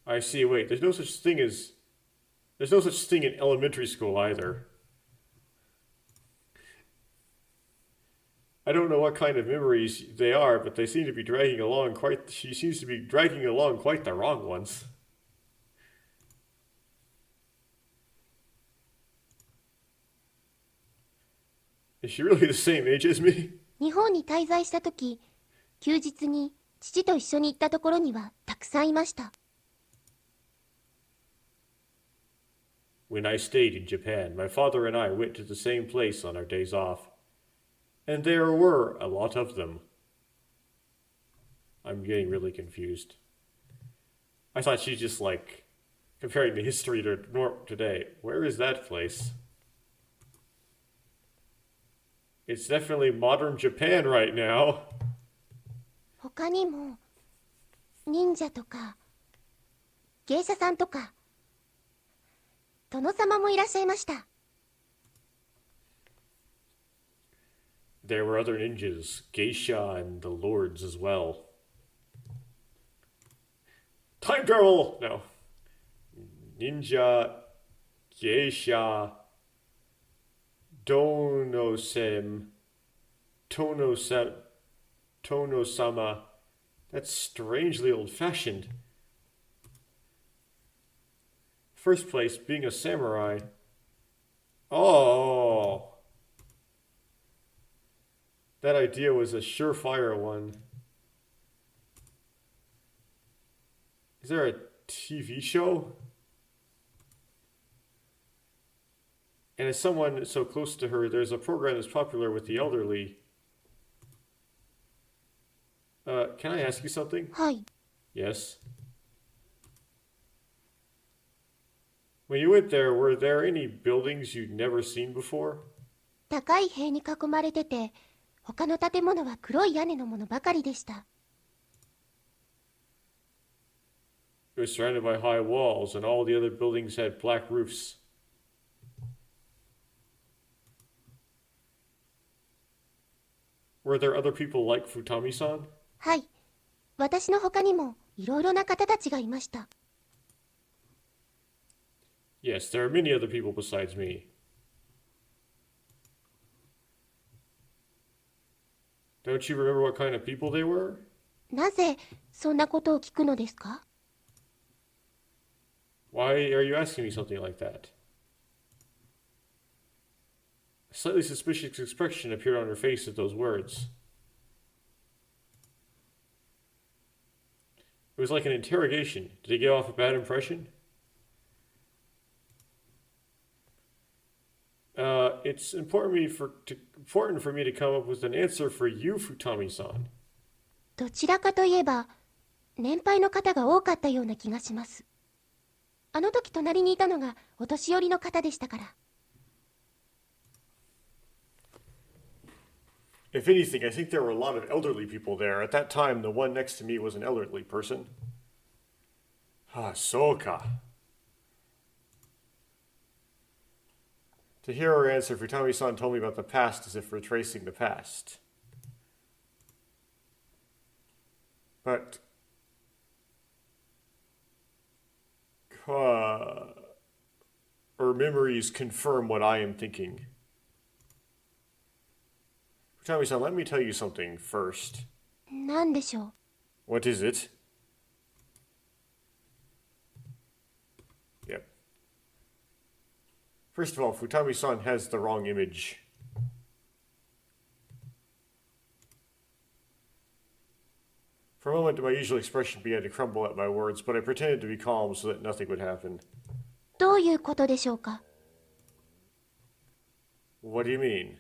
I see, wait, there's no such thing in elementary school either. I don't know what kind of memories they are, but they seem to be dragging along she seems to be dragging along quite the wrong ones. Is she really the same age as me? 日本に滞在した時、休日に父と一緒に行ったところにはたくさんいました。When I stayed in Japan, my father and I went to the same place on our days off. And there were a lot of them. I'm getting really confused. I thought she's just like comparing the history to today. Where is that place? It's definitely modern Japan right now. 他にも忍者とか芸者さんとか殿様もいらっしゃいました。There were other ninjas, geisha, and the lords as well. Time travel! No. Ninja, geisha, donosem, tonosama. That's strangely old-fashioned. First place, being a samurai. Oh! That idea was a surefire one. Is there a TV show? And as someone so close to her, there's a program that's popular with the elderly. Can I ask you something? はい。 Yes. When you went there, were there any buildings you'd never seen before? 高い塀に囲まれてて、他の建物は黒い屋根のものばかりでした。It was surrounded by high walls, and all the other buildings had black roofs. Were there other people like Futami-san? はい。私の他にもいろいろな方たちがいました。Yes, there are many other people besides me. Don't you remember what kind of people they were? なぜそんなことを聞くのですか？ Why are you asking me something like that? A slightly suspicious expression appeared on her face at those words. It was like an interrogation. Did he give off a bad impression? It's important for me to come up with an answer for you, Futami-san. どちらかといえば、年配の方が多かったような気がします。あの時隣にいたのがお年寄りの方でしたから。If anything, I think there were a lot of elderly people there. At that time, the one next to me was an elderly person. Ah, so ka. To hear her answer, Futami-san told me about the past as if retracing the past. But... her memories confirm what I am thinking. Futami-san, let me tell you something first. 何でしょう。 What is it? Yep. First of all, Futami-san has the wrong image. For a moment, my usual expression began to crumble at my words, but I pretended to be calm so that nothing would happen. どういうことでしょうか？ What do you mean?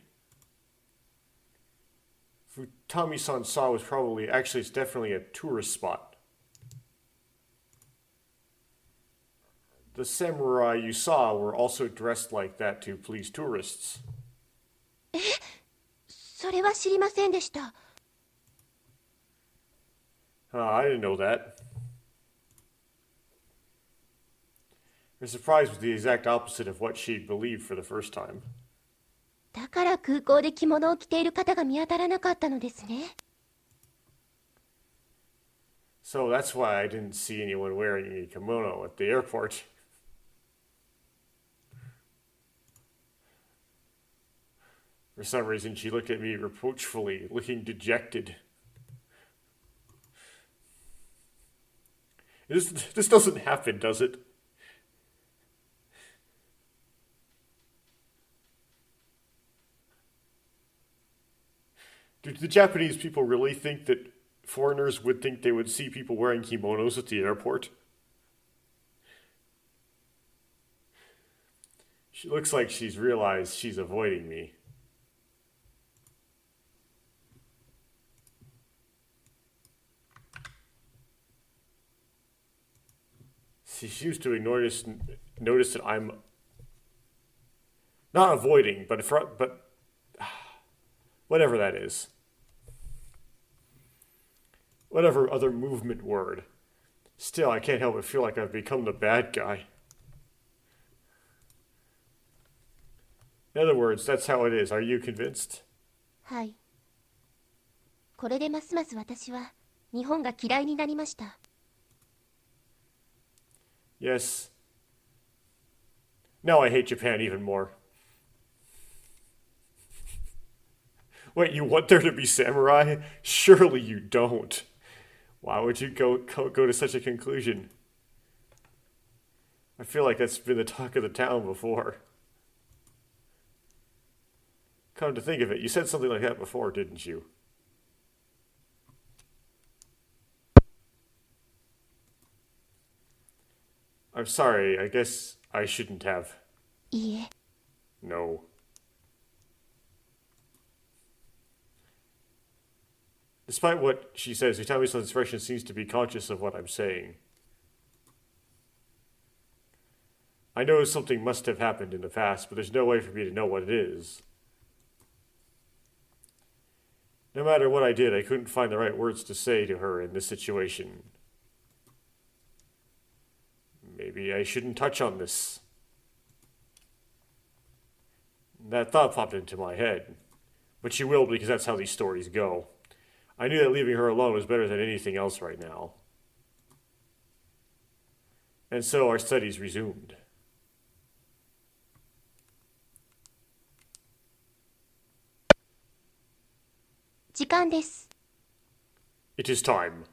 Futami-san saw was actually it's definitely a tourist spot. The samurai you saw were also dressed like that to please tourists. それは知りませんでした。 I didn't know that. Her surprise was the exact opposite of what she'd believed for the first time. だから空港で着物を着ている方が見当たらなかったのですね。 So that's why I didn't see anyone wearing a kimono at the airport. For some reason, she looked at me reproachfully, looking dejected. This doesn't happen, does it? Do the Japanese people really think that foreigners would think they would see people wearing kimonos at the airport? She looks like she's realized she's avoiding me. She seems to notice that I'm not avoiding, but whatever that is. Whatever other movement word. Still, I can't help but feel like I've become the bad guy. In other words, that's how it is. Are you convinced? はい。これでますます私は日本が嫌いになりました。Yes. Now I hate Japan even more. Wait, you want there to be samurai? Surely you don't. Why would you go to such a conclusion? I feel like that's been the talk of the town before. Come to think of it, you said something like that before, didn't you? I'm sorry, I guess I shouldn't have. いいえ。 No. Despite what she says, Utami's expression seems to be conscious of what I'm saying. I know something must have happened in the past, but there's no way for me to know what it is. No matter what I did, I couldn't find the right words to say to her in this situation. Maybe I shouldn't touch on this. That thought popped into my head. But she will, because that's how these stories go. I knew that leaving her alone was better than anything else right now. And so our studies resumed. It is time.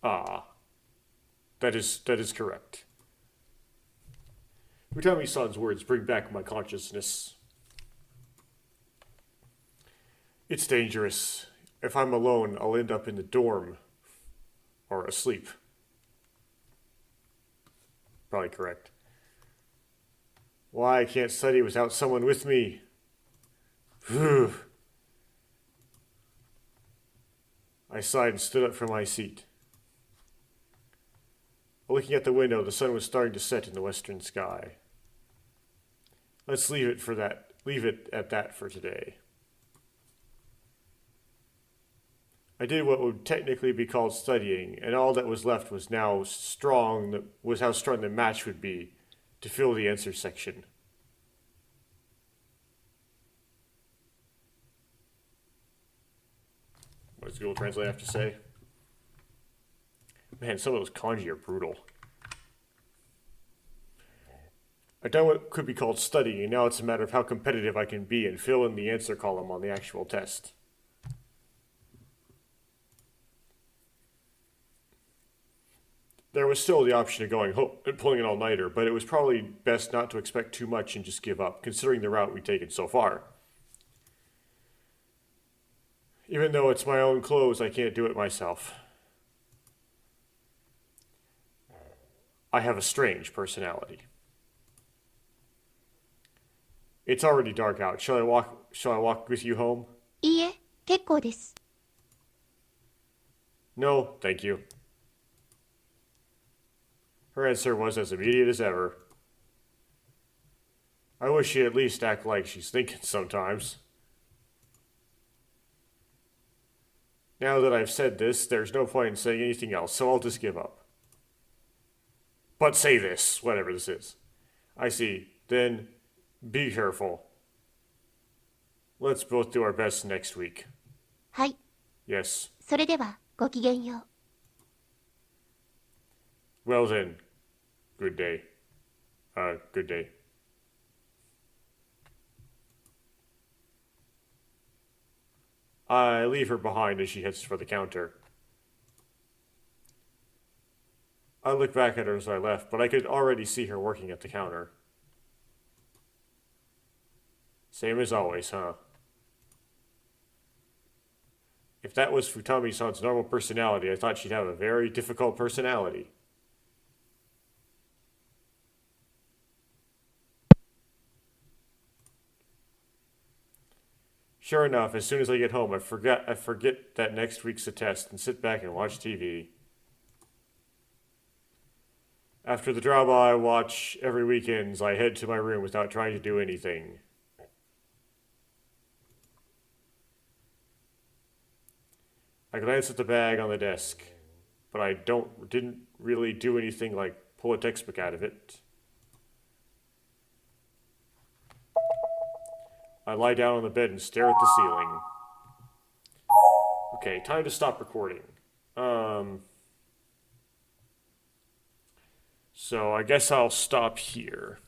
Ah. That is correct. Utami-san's words bring back my consciousness. It's dangerous. If I'm alone, I'll end up in the dorm. Or asleep. Probably correct. Why I can't study without someone with me? Phew. I sighed and stood up from my seat. Looking at the window, the sun was starting to set in the western sky. Let's leave it at that for today. I did what would technically be called studying, and all that was left was how strong the match would be to fill the answer section. What does Google Translate have to say? Man, some of those kanji are brutal. I've done what could be called studying, and now it's a matter of how competitive I can be and fill in the answer column on the actual test. There was still the option of going home and pulling an all-nighter, but it was probably best not to expect too much and just give up, considering the route we've taken so far. Even though it's my own clothes, I can't do it myself. I have a strange personality. It's already dark out. Shall I walk with you home? いいえ、結構です。 No, thank you. Her answer was as immediate as ever. I wish she'd at least act like she's thinking sometimes. Now that I've said this, there's no point in saying anything else, so I'll just give up. But say this, whatever this is. I see. Then, be careful. Let's both do our best next week. はい。 Yes. それでは、ごきげんよう。 Well then, good day. Good day. I leave her behind as she heads for the counter. I look back at her as I left, but I could already see her working at the counter. Same as always, huh? If that was Futami-san's normal personality, I thought she'd have a very difficult personality. Sure enough, as soon as I get home, I forget that next week's a test and sit back and watch TV. After the drama I watch every weekends, I head to my room without trying to do anything. I glance at the bag on the desk, but I didn't really do anything like pull a textbook out of it. I lie down on the bed and stare at the ceiling. Okay, time to stop recording. So I guess I'll stop here.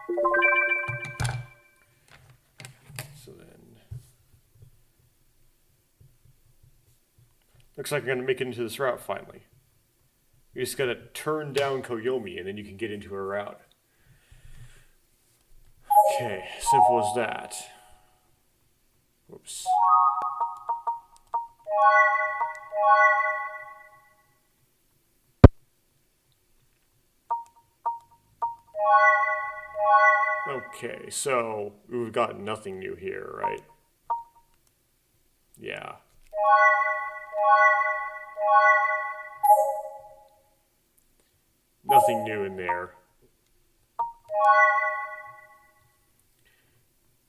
Oops. So then, looks like I'm gonna make it into this route finally. You just gotta turn down Koyomi and then you can get into a route. Okay, simple as that. Whoops. Okay, so we've got nothing new here, right? Yeah. Nothing new in there.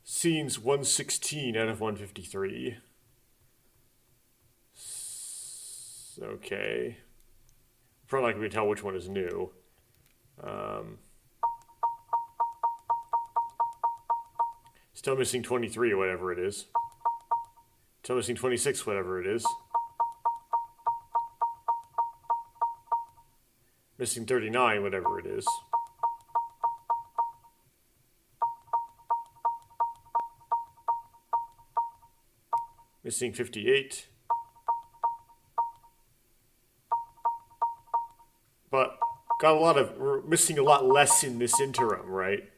Scenes 116 out of 153. Okay. Probably like we can tell which one is new. Still missing 23 or whatever it is. Still missing 26, whatever it is. Missing 39, whatever it is. Missing 58. But we're missing a lot less in this interim, right?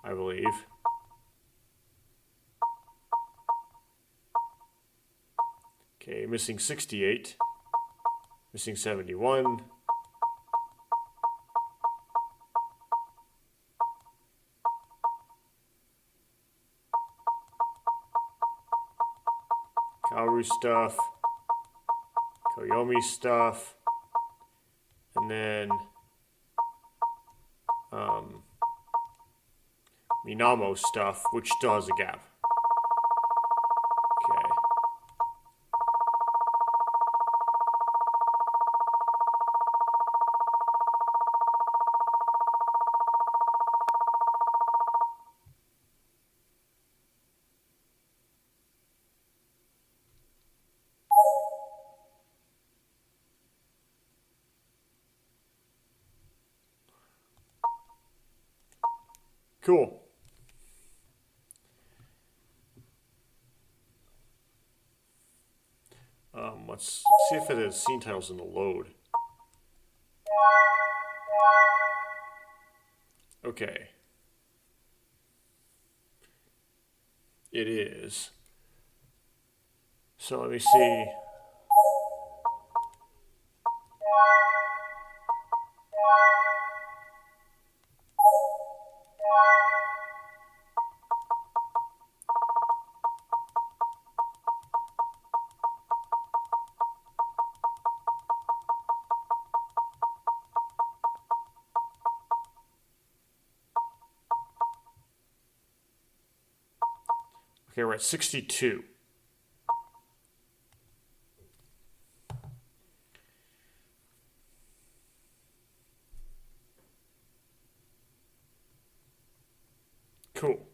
I believe. Okay, missing 68. Missing 71. Kaoru stuff. Koyomi stuff. And then Minamo stuff, which still has a gap. Okay. Cool. Let's see if it has scene titles in the load. Okay. It is. So let me see. Okay, we're at 62. Cool.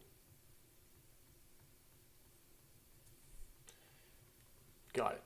Got it.